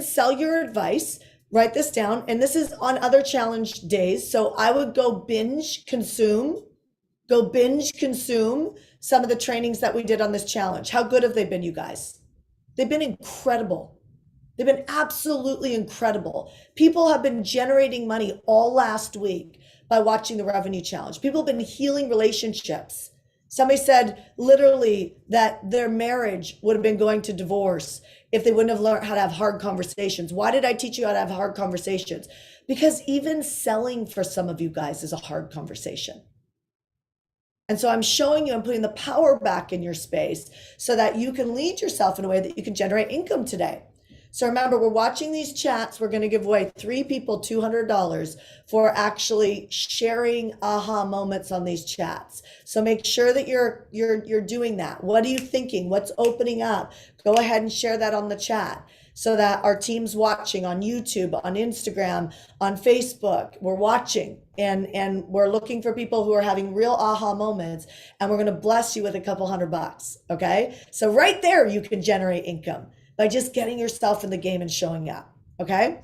sell your advice. Write this down. And this is on other challenge days. So I would go binge consume some of the trainings that we did on this challenge. How good have they been, you guys? They've been incredible. They've been absolutely incredible. People have been generating money all last week by watching the revenue challenge. People have been healing relationships. Somebody said literally that their marriage would have been going to divorce if they wouldn't have learned how to have hard conversations. Why did I teach you how to have hard conversations? Because even selling for some of you guys is a hard conversation. And so I'm showing you, I'm putting the power back in your space so that you can lead yourself in a way that you can generate income today. So remember, we're watching these chats. We're going to give away 3 people $200 for actually sharing aha moments on these chats. So make sure that you're doing that. What are you thinking? What's opening up? Go ahead and share that on the chat so that our team's watching on YouTube, on Instagram, on Facebook. We're watching and we're looking for people who are having real aha moments, and we're going to bless you with a couple $100. Okay. So right there, you can generate income by just getting yourself in the game and showing up. Okay.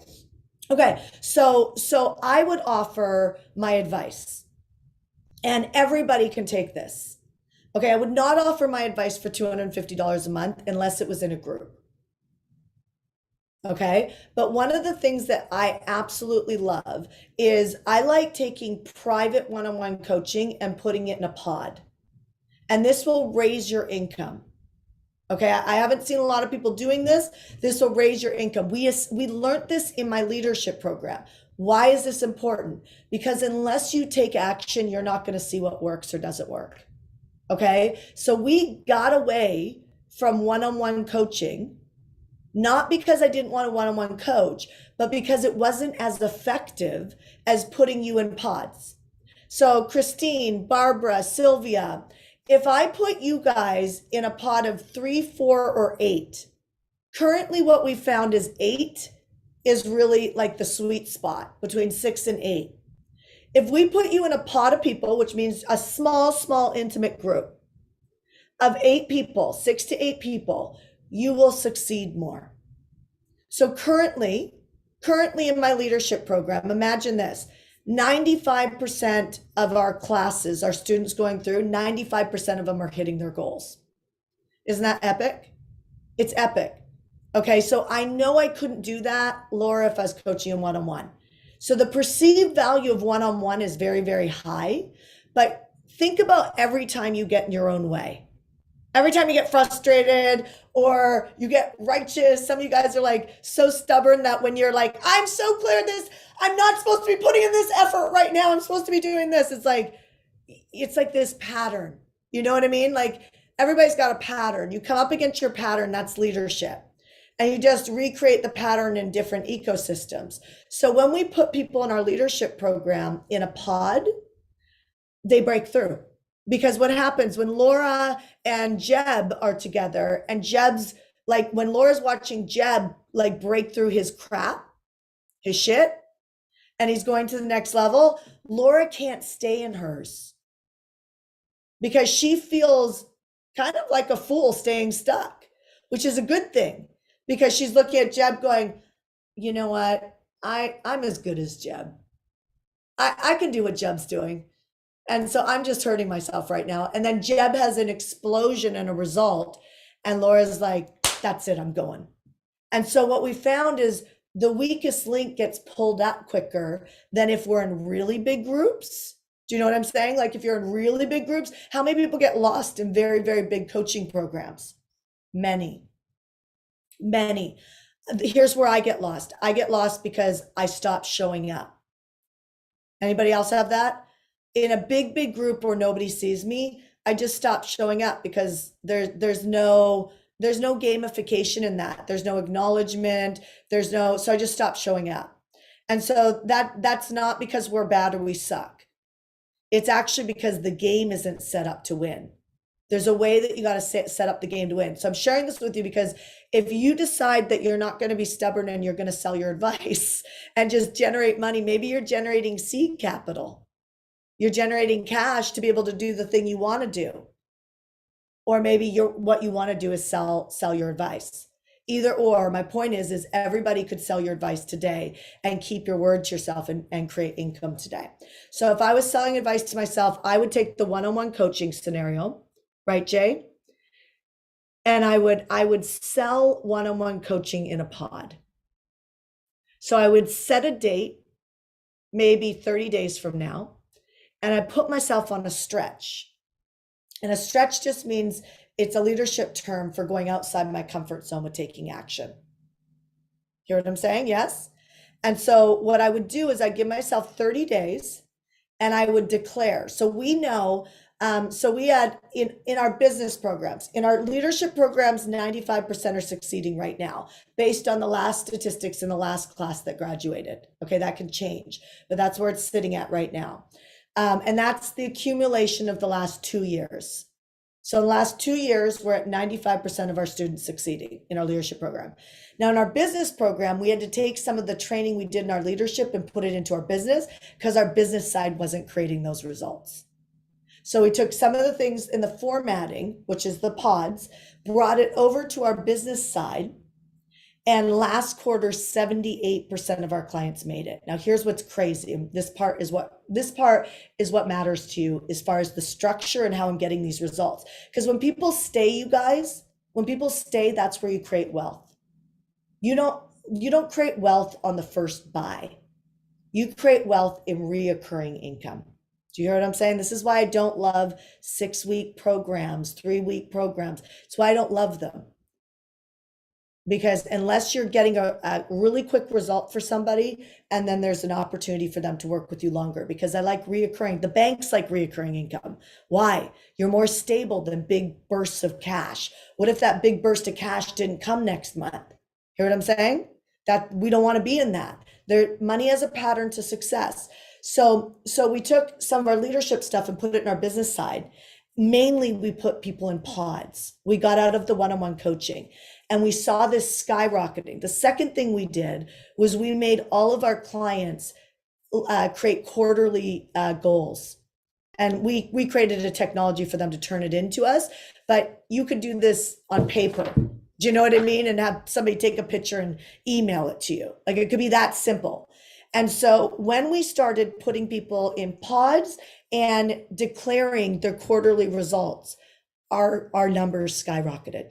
Okay. So I would offer my advice, and everybody can take this. Okay. I would not offer my advice for $250 a month unless it was in a group. Okay. But one of the things that I absolutely love is I like taking private one-on-one coaching and putting it in a pod. And this will raise your income. Okay, I haven't seen a lot of people doing this. This will raise your income. We learned this in my leadership program. Why is this important? Because unless you take action, you're not going to see what works or doesn't work. Okay, so we got away from one-on-one coaching, not because I didn't want a one-on-one coach, but because it wasn't as effective as putting you in pods. So Christine, Barbara, Sylvia, if I put you guys in a pod of 3, 4, or 8, currently what we found is 8 is really like the sweet spot between 6 and 8. If we put you in a pod of people, which means a small, intimate group of 8 people, 6 to 8 people, you will succeed more. So currently in my leadership program, imagine this. 95% of our classes, our students going through, 95% of them are hitting their goals. Isn't that epic? It's epic. Okay, so I know I couldn't do that, Laura, if I was coaching in one-on-one. So the perceived value of one-on-one is very, very high. But think about every time you get in your own way. Every time you get frustrated or you get righteous, some of you guys are like so stubborn that when you're like, I'm so clear this, I'm not supposed to be putting in this effort right now. I'm supposed to be doing this. It's like this pattern. You know what I mean? Like everybody's got a pattern. You come up against your pattern, that's leadership. And you just recreate the pattern in different ecosystems. So when we put people in our leadership program in a pod, they break through. Because what happens when Laura and Jeb are together, and Jeb's like, when Laura's watching Jeb like break through his crap, his shit, and he's going to the next level, Laura can't stay in hers because she feels kind of like a fool staying stuck, which is a good thing because she's looking at Jeb going, you know what? I'm as good as Jeb. I can do what Jeb's doing. And so I'm just hurting myself right now. And then Jeb has an explosion and a result. And Laura's like, that's it, I'm going. And so what we found is the weakest link gets pulled up quicker than if we're in really big groups. Do you know what I'm saying? Like if you're in really big groups, how many people get lost in very, very big coaching programs? Many, many. Here's where I get lost. I get lost because I stop showing up. Anybody else have that? In a big, big group where nobody sees me, I just stop showing up because there's no gamification in that. There's no acknowledgement. So I just stop showing up. And so that's not because we're bad or we suck. It's actually because the game isn't set up to win. There's a way that you got to set up the game to win. So I'm sharing this with you because if you decide that you're not going to be stubborn and you're going to sell your advice and just generate money, maybe you're generating seed capital. You're generating cash to be able to do the thing you want to do. Or maybe what you want to do is sell your advice. Either or, my point is everybody could sell your advice today and keep your word to yourself and create income today. So if I was selling advice to myself, I would take the one-on-one coaching scenario, right, Jay? And I would sell one-on-one coaching in a pod. So I would set a date, maybe 30 days from now, and I put myself on a stretch. And a stretch just means it's a leadership term for going outside my comfort zone with taking action. Hear what I'm saying? Yes. And so what I would do is I give myself 30 days and I would declare. So we know, so we had in our business programs, in our leadership programs, 95% are succeeding right now based on the last statistics in the last class that graduated. Okay, that can change, but that's where it's sitting at right now. And that's the accumulation of the last 2 years. So in the last 2 years, we're at 95% of our students succeeding in our leadership program. Now in our business program, we had to take some of the training we did in our leadership and put it into our business because our business side wasn't creating those results. So we took some of the things in the formatting, which is the pods, brought it over to our business side. And last quarter, 78% of our clients made it. Now, here's what's crazy. This part is what matters to you as far as the structure and how I'm getting these results. Because when people stay, you guys, when people stay, that's where you create wealth. You don't create wealth on the first buy. You create wealth in reoccurring income. Do you hear what I'm saying? This is why I don't love 6-week programs, 3-week programs. It's why I don't love them. Because unless you're getting a really quick result for somebody, and then there's an opportunity for them to work with you longer, because I like reoccurring. The banks like reoccurring income. Why? You're more stable than big bursts of cash. What if that big burst of cash didn't come next month? Hear what I'm saying? That we don't want to be in that. Money has a pattern to success. So we took some of our leadership stuff and put it in our business side. Mainly, we put people in pods. We got out of the one-on-one coaching and we saw this skyrocketing. The second thing we did was we made all of our clients create quarterly goals. And we created a technology for them to turn it into us, but you could do this on paper. Do you know what I mean? And have somebody take a picture and email it to you. Like it could be that simple. And so when we started putting people in pods and declaring their quarterly results, our numbers skyrocketed,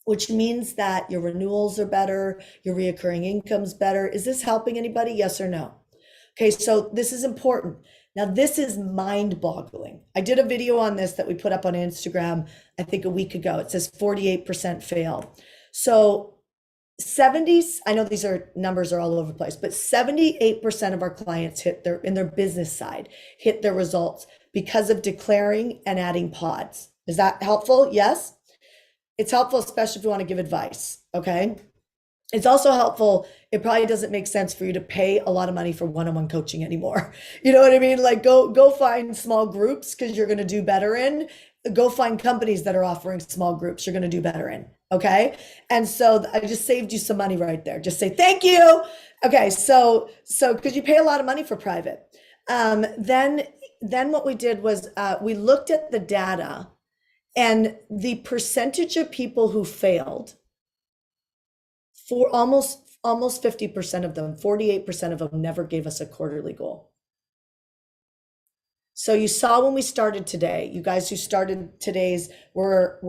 which means that your renewals are better, your reoccurring income's better. Is this helping anybody? Yes or no? Okay, so this is important. Now, this is mind boggling. I did a video on this that we put up on Instagram, I think a week ago. It says 48% fail. So 70, I know these are numbers are all over the place, but 78% of our clients hit their, in their business side, hit their results because of declaring and adding pods. Is that helpful? Yes. It's helpful, especially if you want to give advice. Okay. It's also helpful. It probably doesn't make sense for you to pay a lot of money for one-on-one coaching anymore. You know what I mean? Like go find small groups because you're going to do better in. Go find companies that are offering small groups you're going to do better in. Okay. And so I just saved you some money right there. Just say thank you. Okay. So because you pay a lot of money for private. Then what we did was we looked at the data and the percentage of people who failed, for almost 50% of them, 48% of them never gave us a quarterly goal. So you saw when we started today, you guys who started today's, we're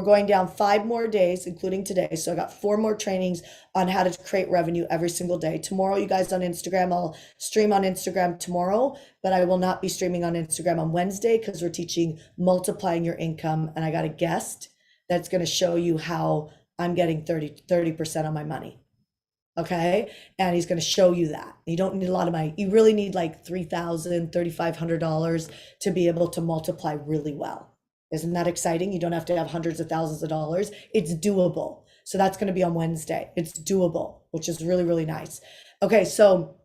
going down 5 more days, including today. So I got 4 more trainings on how to create revenue every single day. Tomorrow, you guys on Instagram, I'll stream on Instagram tomorrow, but I will not be streaming on Instagram on Wednesday because we're teaching multiplying your income. And I got a guest that's going to show you how I'm getting 30% on my money. Okay. And he's going to show you that. You don't need a lot of money. You really need like $3,000, $3,500 to be able to multiply really well. Isn't that exciting? You don't have to have hundreds of thousands of dollars. It's doable. So that's going to be on Wednesday. It's doable, which is really, really nice. Okay. So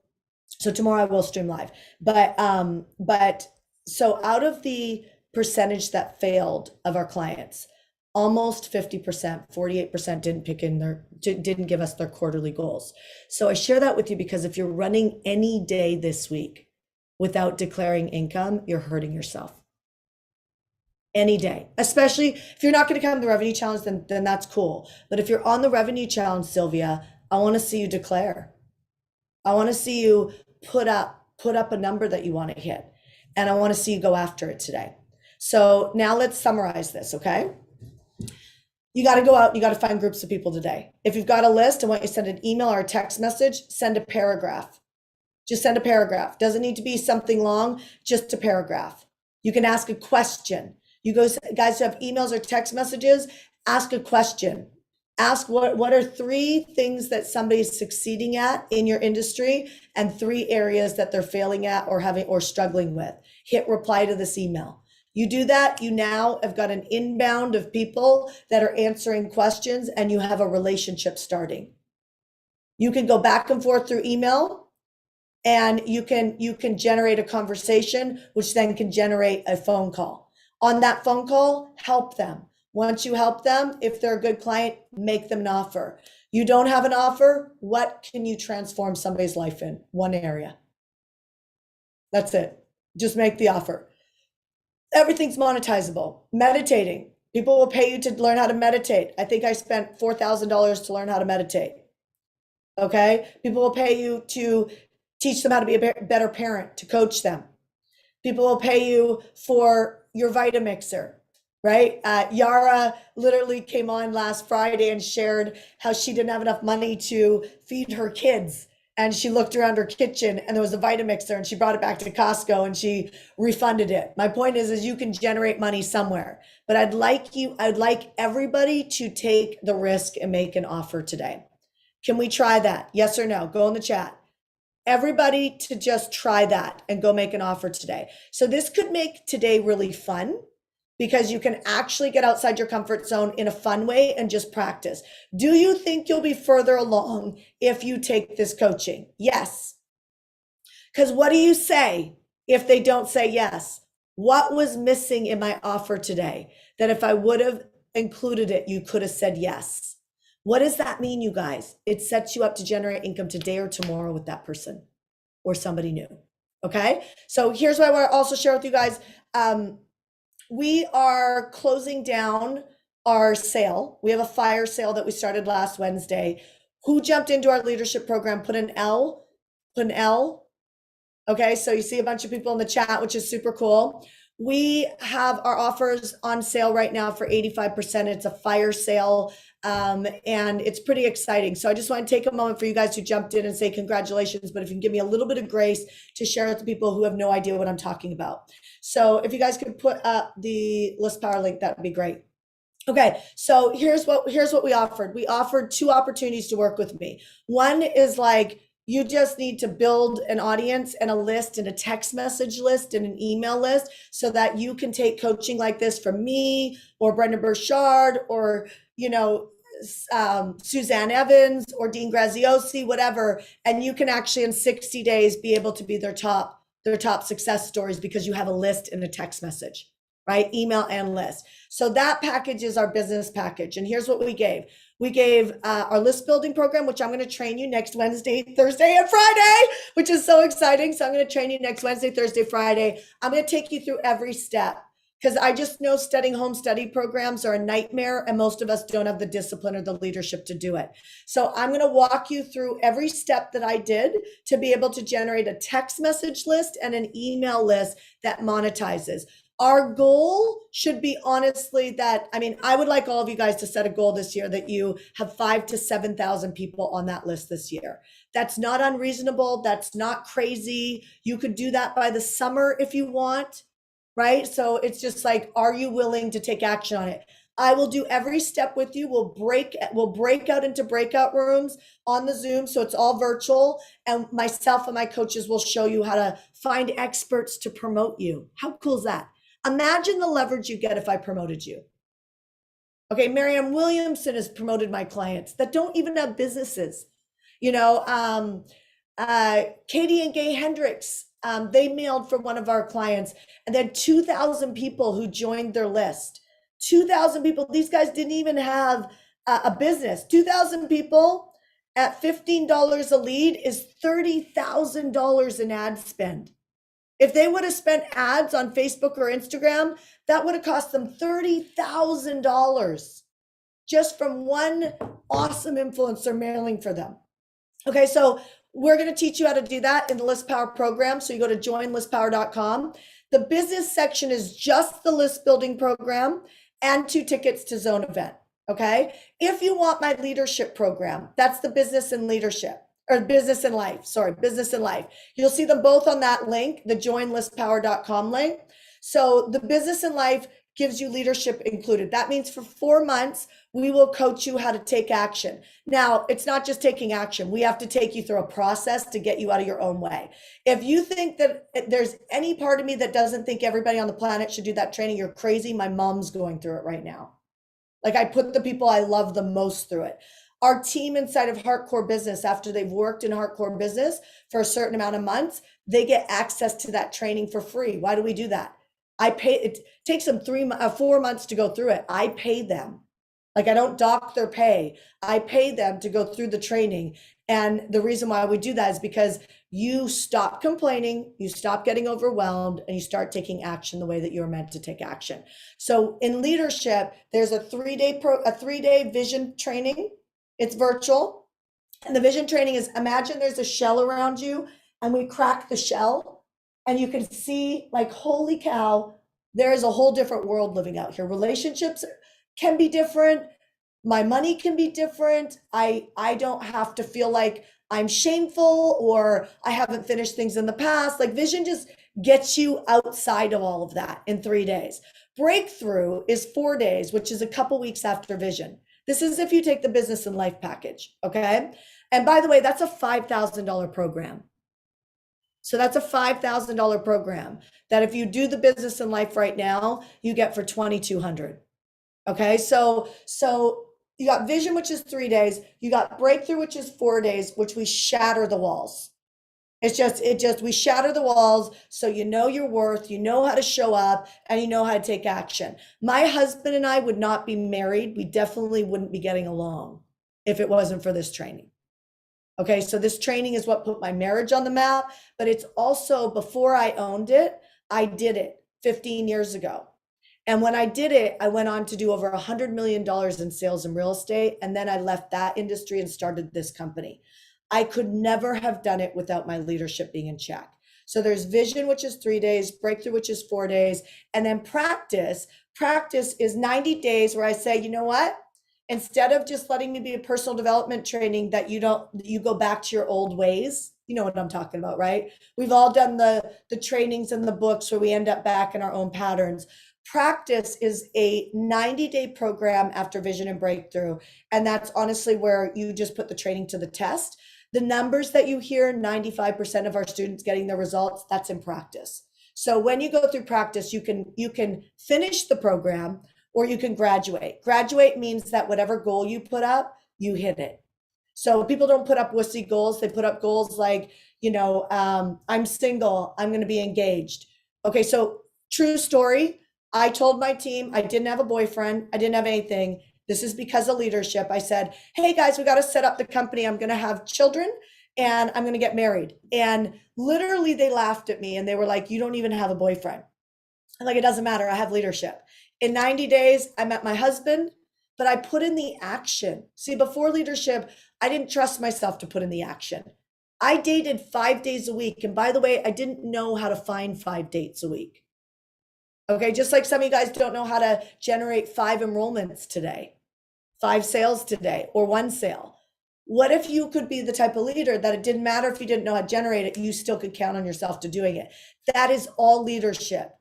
tomorrow I will stream live, but so out of the percentage that failed of our clients, almost 50%, 48% didn't give us their quarterly goals. So I share that with you because if you're running any day this week without declaring income, you're hurting yourself. Any day, especially if you're not going to come to the revenue challenge, then that's cool. But if you're on the revenue challenge, Sylvia, I want to see you declare. I want to see you put up a number that you want to hit. And I want to see you go after it today. So now let's summarize this, okay? You got to go out, you got to find groups of people today. If you've got a list, I want you to send an email or a text message, send a paragraph. Just send a paragraph. Doesn't need to be something long, just a paragraph. You can ask a question. You guys who have emails or text messages, ask a question. Ask what are 3 things that somebody's succeeding at in your industry and 3 areas that they're failing at or struggling with. Hit reply to this email. You do that, you now have got an inbound of people that are answering questions and you have a relationship starting. You can go back and forth through email and you can generate a conversation, which then can generate a phone call. On that phone call, help them. Once you help them, if they're a good client, make them an offer. You don't have an offer, what can you transform somebody's life in? One area. That's it. Just make the offer. Everything's monetizable. Meditating. People will pay you to learn how to meditate. I think I spent $4,000 to learn how to meditate. Okay. People will pay you to teach them how to be a better parent, to coach them. People will pay you for your Vitamixer, right? Yara literally came on last Friday and shared how she didn't have enough money to feed her kids. And she looked around her kitchen and there was a Vitamixer and she brought it back to Costco and she refunded it. My point is you can generate money somewhere, but I'd like everybody to take the risk and make an offer today. Can we try that? Yes or no? Go in the chat. Everybody to just try that and go make an offer today. So this could make today really fun because you can actually get outside your comfort zone in a fun way and just practice. Do you think you'll be further along if you take this coaching? Yes. Because what do you say if they don't say yes? What was missing in my offer today that if I would have included it, you could have said yes? What does that mean, you guys? It sets you up to generate income today or tomorrow with that person or somebody new. Okay. So here's what I want to also share with you guys. We are closing down our sale. We have a fire sale that we started last Wednesday. Who jumped into our leadership program? Put an L. Okay, so you see a bunch of people in the chat, which is super cool. We have our offers on sale right now for 85%. It's a fire sale. And it's pretty exciting. So I just want to take a moment for you guys who jumped in and say congratulations, but if you can give me a little bit of grace to share with the people who have no idea what I'm talking about. So if you guys could put up the list power link, that would be great. Okay, so here's what we offered. We offered 2 opportunities to work with me. One is like you just need to build an audience and a list and a text message list and an email list so that you can take coaching like this from me or Brendon Burchard or Suzanne Evans or Dean Graziosi, whatever, and you can actually in 60 days be able to be their top success stories because you have a list and a text message, right? Email and list. So that package is our business package. And here's what we gave. We gave our list building program, which I'm going to train you next Wednesday, Thursday, and Friday, which is so exciting. So I'm going to train you next Wednesday, Thursday, Friday. I'm going to take you through every step because I just know studying home study programs are a nightmare and most of us don't have the discipline or the leadership to do it. So I'm going to walk you through every step that I did to be able to generate a text message list and an email list that monetizes. Our goal should be honestly that, I mean, I would like all of you guys to set a goal this year that you have 5,000 to 7,000 people on that list this year. That's not unreasonable. That's not crazy. You could do that by the summer if you want, right? So it's just like, are you willing to take action on it? I will do every step with you. We'll break out into breakout rooms on the Zoom. So it's all virtual. And myself and my coaches will show you how to find experts to promote you. How cool is that? Imagine the leverage you get if I promoted you. Okay, Marianne Williamson has promoted my clients that don't even have businesses. Katie and Gay Hendricks, they mailed for one of our clients, and then 2,000 people who joined their list. 2,000 people. These guys didn't even have a business. 2,000 people at $15 a lead is $30,000 in ad spend. If they would have spent ads on Facebook or Instagram, that would have cost them $30,000 just from one awesome influencer mailing for them. Okay, so we're going to teach you how to do that in the List Power program. So you go to joinlistpower.com. The business section is just the list building program and 2 tickets to Zone event. Okay, if you want my leadership program, that's the business and leadership. Or business and life, sorry, business and life. You'll see them both on that link, the joinlistpower.com link. So the business and life gives you leadership included. That means for 4 months, we will coach you how to take action. Now, it's not just taking action. We have to take you through a process to get you out of your own way. If you think that there's any part of me that doesn't think everybody on the planet should do that training, you're crazy. My mom's going through it right now. Like I put the people I love the most through it. Our team inside of Heartcore Business, after they've worked in Heartcore Business for a certain amount of months, they get access to that training for free. Why do we do that? It takes them 4 months to go through it. I pay them. Like I don't dock their pay. I pay them to go through the training. And the reason why we do that is because you stop complaining, you stop getting overwhelmed, and you start taking action the way that you're meant to take action. So in leadership, there's a 3-day vision training. It's virtual. And the vision training is, imagine there's a shell around you and we crack the shell and you can see like, holy cow, there's a whole different world living out here. Relationships can be different. My money can be different. I don't have to feel like I'm shameful or I haven't finished things in the past. Like vision just gets you outside of all of that in 3 days. Breakthrough is 4 days, which is a couple weeks after vision. This is if you take the business and life package, okay? And by the way, that's a $5,000 program. So that's a $5,000 program that if you do the business and life right now, you get for $2,200. Okay, so you got vision, which is 3 days. You got breakthrough, which is 4 days, which we shatter the walls. We shatter the walls so you know your worth, you know how to show up, and you know how to take action. My husband and I would not be married. We definitely wouldn't be getting along if it wasn't for this training. Okay, so this training is what put my marriage on the map, but it's also, before I owned it, I did it 15 years ago. And when I did it, I went on to do over $100 million in sales and real estate. And then I left that industry and started this company. I could never have done it without my leadership being in check. So there's vision, which is 3 days, breakthrough, which is 4 days. And then practice is 90 days where I say, you know what? instead of just letting me be a personal development training that you go back to your old ways. You know what I'm talking about, right? We've all done the trainings and the books where we end up back in our own patterns. Practice is a 90-day program after vision and breakthrough. And that's honestly where you just put the training to the test. The numbers that you hear, 95% of our students getting the results, that's in practice. So when you go through practice, you can finish the program or you can graduate. Graduate means that whatever goal you put up, you hit it. So people don't put up wussy goals. They put up goals like, I'm single, I'm going to be engaged. Okay, so true story. I told my team I didn't have a boyfriend, I didn't have anything. This is because of leadership. I said, hey guys, we got to set up the company. I'm going to have children and I'm going to get married. And literally they laughed at me and they were like, you don't even have a boyfriend. I'm like, it doesn't matter. I have leadership. In 90 days, I met my husband, but I put in the action. See, before leadership, I didn't trust myself to put in the action. I dated 5 days a week. And by the way, I didn't know how to find 5 dates a week. Okay, just like some of you guys don't know how to generate 5 enrollments today, 5 sales today, or 1 sale. What if you could be the type of leader that it didn't matter if you didn't know how to generate it, you still could count on yourself to doing it? That is all leadership.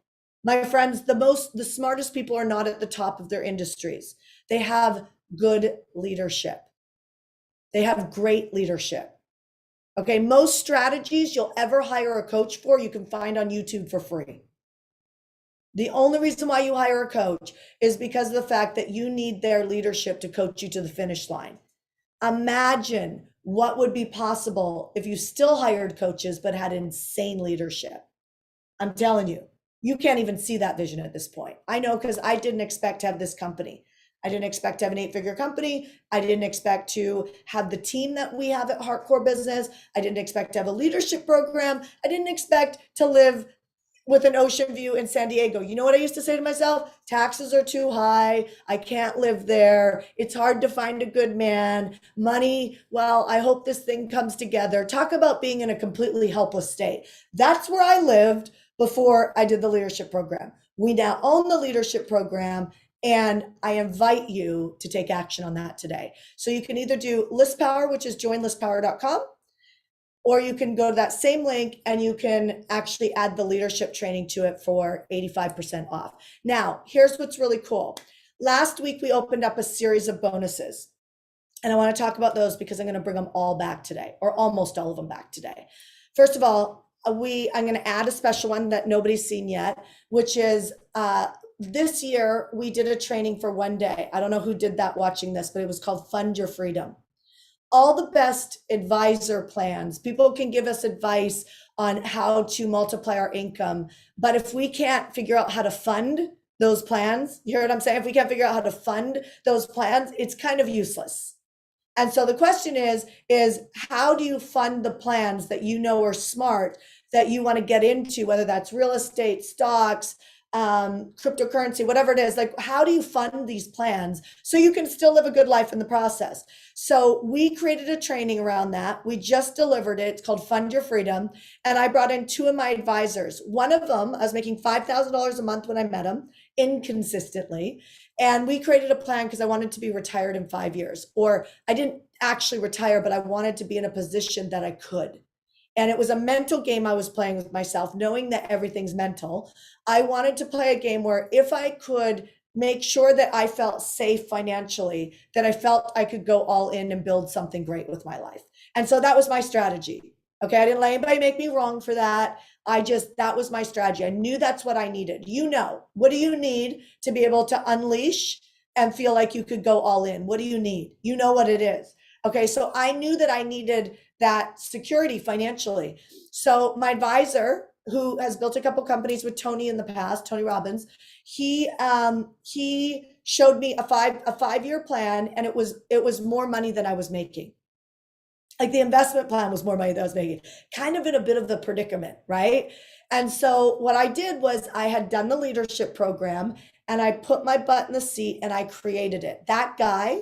My friends, the smartest people are not at the top of their industries. They have good leadership. They have great leadership. Okay, most strategies you'll ever hire a coach for, you can find on YouTube for free. The only reason why you hire a coach is because of the fact that you need their leadership to coach you to the finish line. Imagine what would be possible if you still hired coaches but had insane leadership. I'm telling you, you can't even see that vision at this point. I know, because I didn't expect to have this company. I didn't expect to have an 8-figure company. I didn't expect to have the team that we have at Hardcore Business. I didn't expect to have a leadership program. I didn't expect to live with an ocean view in San Diego. You know what I used to say to myself? Taxes are too high. I can't live there. It's hard to find a good man. Money, well, I hope this thing comes together. Talk about being in a completely helpless state. That's where I lived before I did the leadership program. We now own the leadership program, and I invite you to take action on that today. So you can either do List Power, which is joinlistpower.com, or you can go to that same link and you can actually add the leadership training to it for 85% off. Now, here's what's really cool. Last week, we opened up a series of bonuses. And I want to talk about those because I'm going to bring them all back today, or almost all of them back today. First of all, I'm going to add a special one that nobody's seen yet, which is this year we did a training for one day. I don't know who did that watching this, but it was called Fund Your Freedom. All the best advisor plans. People can give us advice on how to multiply our income. But if we can't figure out how to fund those plans, you hear what I'm saying? If we can't figure out how to fund those plans, it's kind of useless. And so the question is how do you fund the plans that you know are smart, that you want to get into, whether that's real estate, stocks, cryptocurrency, whatever it is. Like, how do you fund these plans so you can still live a good life in the process? So we created a training around that. We just delivered it. It's called Fund Your Freedom. And I brought in 2 of my advisors. One of them, I was making $5,000 a month when I met him, inconsistently. And we created a plan because I wanted to be retired in 5 years. Or I didn't actually retire, but I wanted to be in a position that I could. And it was a mental game I was playing with myself, knowing that everything's mental. I wanted to play a game where if I could make sure that I felt safe financially, that I felt I could go all in and build something great with my life. And so that was my strategy. Okay. I didn't let anybody make me wrong for that. That was my strategy. I knew that's what I needed. What do you need to be able to unleash and feel like you could go all in? What do you need? You know what it is. Okay. So I knew that I needed that security financially. So my advisor, who has built a couple companies with Tony in the past, Tony Robbins, he showed me a 5-year plan, and it was more money than I was making. Like, the investment plan was more money than I was making, kind of in a bit of the predicament, right? And so what I did was I had done the leadership program and I put my butt in the seat and I created it. That guy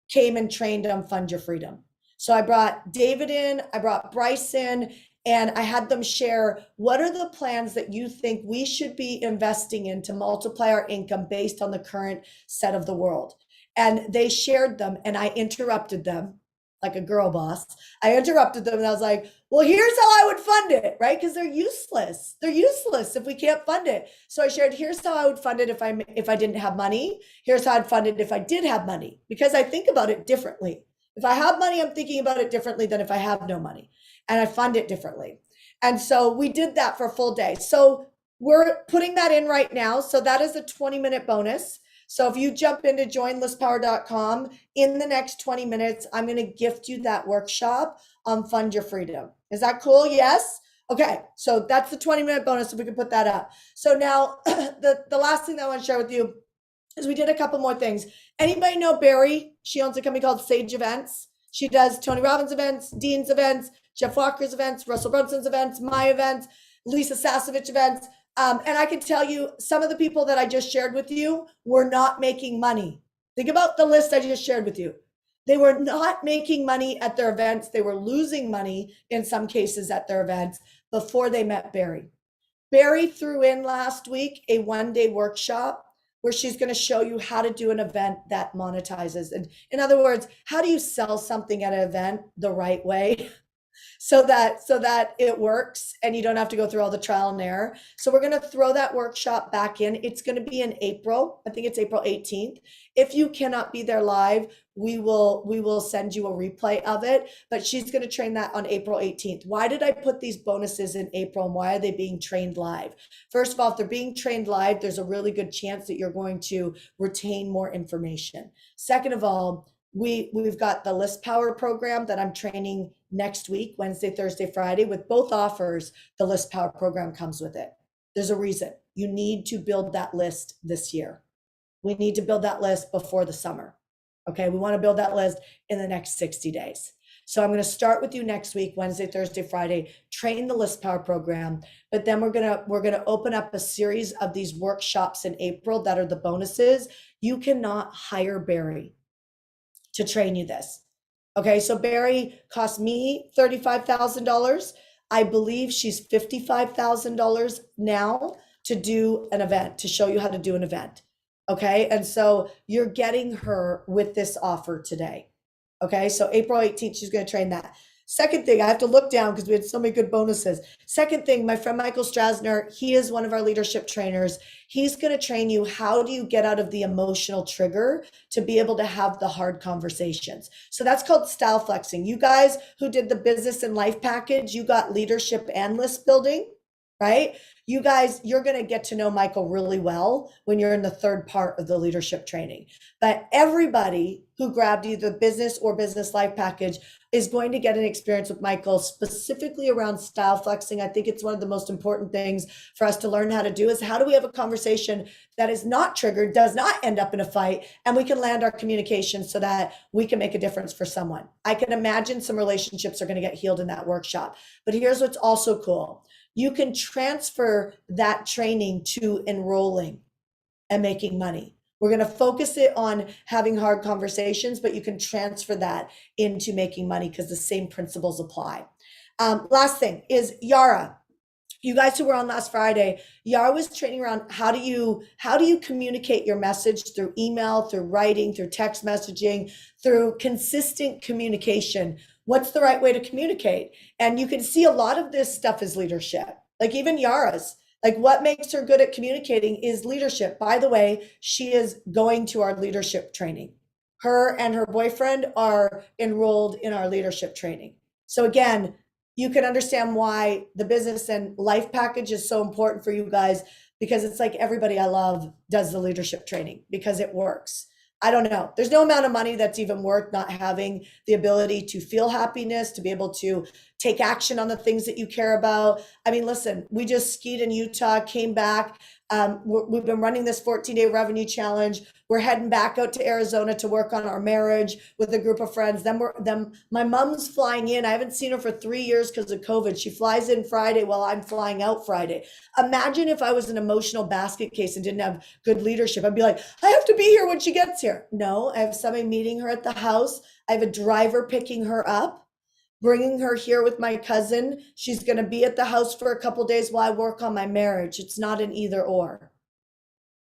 came and trained on Fund Your Freedom. So I brought David in, I brought Bryce in, and I had them share what are the plans that you think we should be investing in to multiply our income based on the current set of the world. and they shared them, and I interrupted them like a girl boss. I interrupted them and I was like, well, here's how I would fund it, right? Because they're useless. They're useless if we can't fund it. So I shared, here's how I would fund it if I didn't have money. Here's how I'd fund it if I did have money, because I think about it differently. If I have money, I'm thinking about it differently than if I have no money, and I fund it differently. And so we did that for a full day. So we're putting that in right now. So that is a 20-minute bonus. So if you jump into joinlistpower.com in the next 20 minutes, I'm going to gift you that workshop on Fund Your Freedom. Is that cool? Yes? Okay. So that's the 20-minute bonus if we can put that up. So now the last thing that I want to share with you is we did a couple more things. Anybody know Barry? She owns a company called Sage Events. She does Tony Robbins events, Dean's events, Jeff Walker's events, Russell Brunson's events, my events, Lisa Sasevich events. And I can tell you, some of the people that I just shared with you were not making money. Think about the list I just shared with you. They were not making money at their events. They were losing money in some cases at their events before they met Barry. Barry threw in last week a 1-day workshop where she's going to show you how to do an event that monetizes. And in other words, how do you sell something at an event the right way? So that it works and you don't have to go through all the trial and error. So we're going to throw that workshop back in. It's going to be in April. I think it's April 18th. If you cannot be there live, we will send you a replay of it, but she's going to train that on April 18th. Why did I put these bonuses in April, and why are they being trained live? First of all, if they're being trained live, there's a really good chance that you're going to retain more information. Second of all, we've got the List Power program that I'm training next week, Wednesday, Thursday, Friday. With both offers, the List Power program comes with it. There's a reason. You need to build that list this year. We need to build that list before the summer. Okay, we want to build that list in the next 60 days. So I'm going to start with you next week, Wednesday, Thursday, Friday, train the List Power program, but then we're going to open up a series of these workshops in April that are the bonuses. You cannot hire Barry to train you this. Okay, so Barry cost me $35,000. I believe she's $55,000 now to do an event, to show you how to do an event. Okay, and so you're getting her with this offer today. Okay, so April 18th, she's going to train that. Second thing, I have to look down because we had so many good bonuses. Second thing, my friend Michael Strasner, he is one of our leadership trainers. He's going to train you, how do you get out of the emotional trigger to be able to have the hard conversations. So that's called style flexing. You guys who did the business and life package, you got leadership and list building, right? You guys, you're going to get to know Michael really well when you're in the third part of the leadership training. But everybody who grabbed either business or business life package is going to get an experience with Michael specifically around style flexing. I think it's one of the most important things for us to learn how to do is, how do we have a conversation that is not triggered, does not end up in a fight, and we can land our communication so that we can make a difference for someone. I can imagine some relationships are going to get healed in that workshop. But here's what's also cool. You can transfer that training to enrolling and making money. We're going to focus it on having hard conversations, but you can transfer that into making money because the same principles apply. Last thing is Yara. You guys who were on last Friday, Yara was training around how do you communicate your message through email, through writing, through text messaging, through consistent communication. What's the right way to communicate? And you can see a lot of this stuff is leadership. Like even Yara's, like what makes her good at communicating is leadership. By the way, she is going to our leadership training. Her and her boyfriend are enrolled in our leadership training. So again, you can understand why the business and life package is so important for you guys, because it's like everybody I love does the leadership training because it works. I don't know. There's no amount of money that's even worth not having the ability to feel happiness, to be able to take action on the things that you care about. I mean, listen, we just skied in Utah, came back. We've been running this 14-day revenue challenge. We're heading back out to Arizona to work on our marriage with a group of friends. Then my mom's flying in. I haven't seen her for 3 years because of COVID. She flies in Friday while I'm flying out Friday. Imagine if I was an emotional basket case and didn't have good leadership. I'd be like, I have to be here when she gets here. No, I have somebody meeting her at the house. I have a driver picking her up, bringing her here with my cousin. She's going to be at the house for a couple days while I work on my marriage. It's not an either or.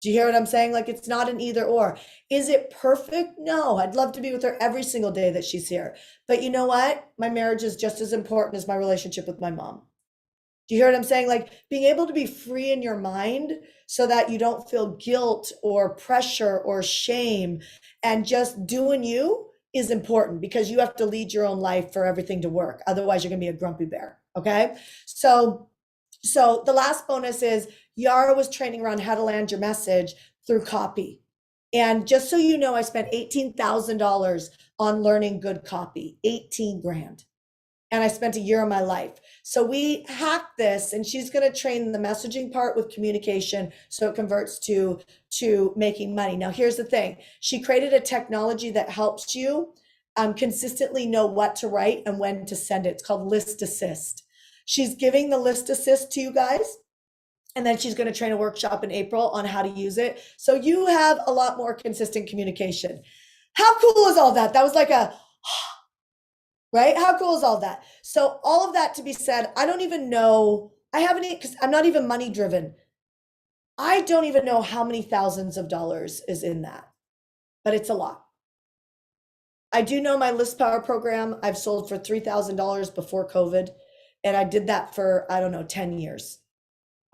Do you hear what I'm saying? Like, it's not an either or. Is it perfect? No. I'd love to be with her every single day that she's here. But you know what? My marriage is just as important as my relationship with my mom. Do you hear what I'm saying? Like, being able to be free in your mind so that you don't feel guilt or pressure or shame, and just doing you is important, because you have to lead your own life for everything to work. Otherwise, you're going to be a grumpy bear. Okay. So the last bonus is Yara was training around how to land your message through copy. And just so you know, I spent $18,000 on learning good copy, 18 grand. And I spent a year of my life. So we hacked this, and she's going to train the messaging part with communication so it converts to making money. Now, here's the thing. She created a technology that helps you consistently know what to write and when to send it. It's called List Assist. She's giving the List Assist to you guys, and then she's going to train a workshop in April on how to use it. So you have a lot more consistent communication. How cool is all that? That was like a right? How cool is all that? So all of that to be said, I don't even know. I haven't, because I'm not even money driven. I don't even know how many thousands of dollars is in that, but it's a lot. I do know my List Power program, I've sold for $3,000 before COVID. And I did that for, I don't know, 10 years.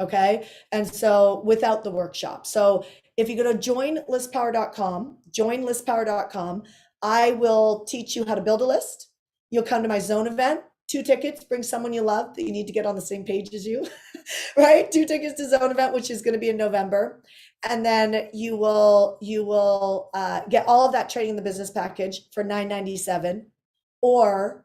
Okay. And so without the workshop. So if you go to joinlistpower.com, I will teach you how to build a list. You'll come to my zone event, 2 tickets, bring someone you love that you need to get on the same page as you, right? 2 tickets to zone event, which is going to be in November. And then you will get all of that training in the business package for $997, or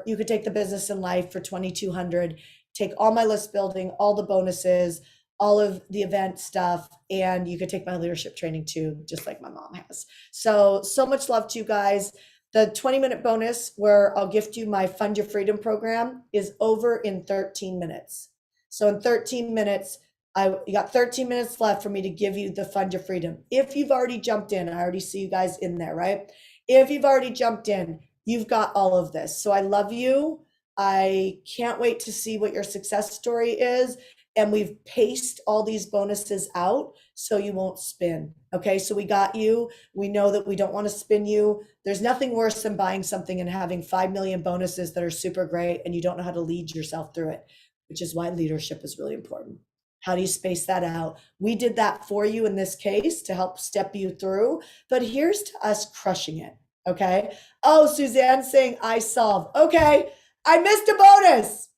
you could take the business and life for $2,200, take all my list building, all the bonuses, all of the event stuff, and you could take my leadership training too, just like my mom has. So much love to you guys. The 20-minute bonus where I'll gift you my Fund Your Freedom program is over in 13 minutes. So in 13 minutes, you got 13 minutes left for me to give you the Fund Your Freedom. If you've already jumped in, I already see you guys in there, right? If you've already jumped in, you've got all of this. So I love you. I can't wait to see what your success story is. And we've paced all these bonuses out so you won't spin. Okay, so we got you. We know that we don't want to spin you. There's nothing worse than buying something and having 5 million bonuses that are super great and you don't know how to lead yourself through it, which is why leadership is really important. How do you space that out? We did that for you in this case to help step you through, but here's to us crushing it. Okay. Oh, Suzanne saying I solve. Okay, I missed a bonus.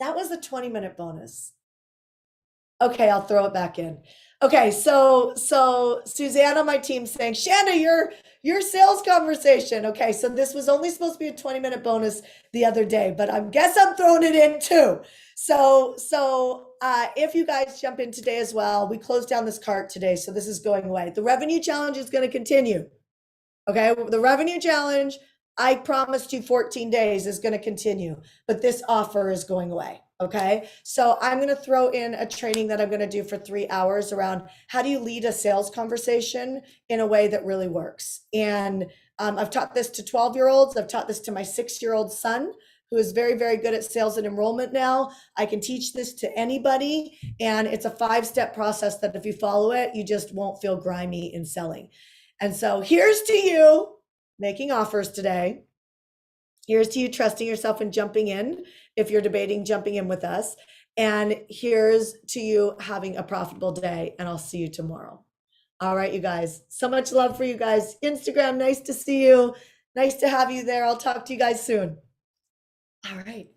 That was a 20-minute bonus. Okay, I'll throw it back in. Okay, so Suzanne on my team saying, Shanda, your sales conversation. Okay, so this was only supposed to be a 20-minute bonus the other day, but I guess I'm throwing it in too. So if you guys jump in today as well, we closed down this cart today, so this is going away. The revenue challenge is going to continue. Okay, the revenue challenge, I promised you 14 days, is going to continue, but this offer is going away. Okay, so I'm going to throw in a training that I'm going to do for 3 hours around how do you lead a sales conversation in a way that really works. And I've taught this to 12-year-olds. I've taught this to my 6-year-old son, who is very, very good at sales and enrollment now. I can teach this to anybody. And it's a 5-step process that if you follow it, you just won't feel grimy in selling. And so here's to you making offers today. Here's to you trusting yourself and jumping in if you're debating jumping in with us. And here's to you having a profitable day. And I'll see you tomorrow. All right, you guys. So much love for you guys. Instagram, nice to see you. Nice to have you there. I'll talk to you guys soon. All right.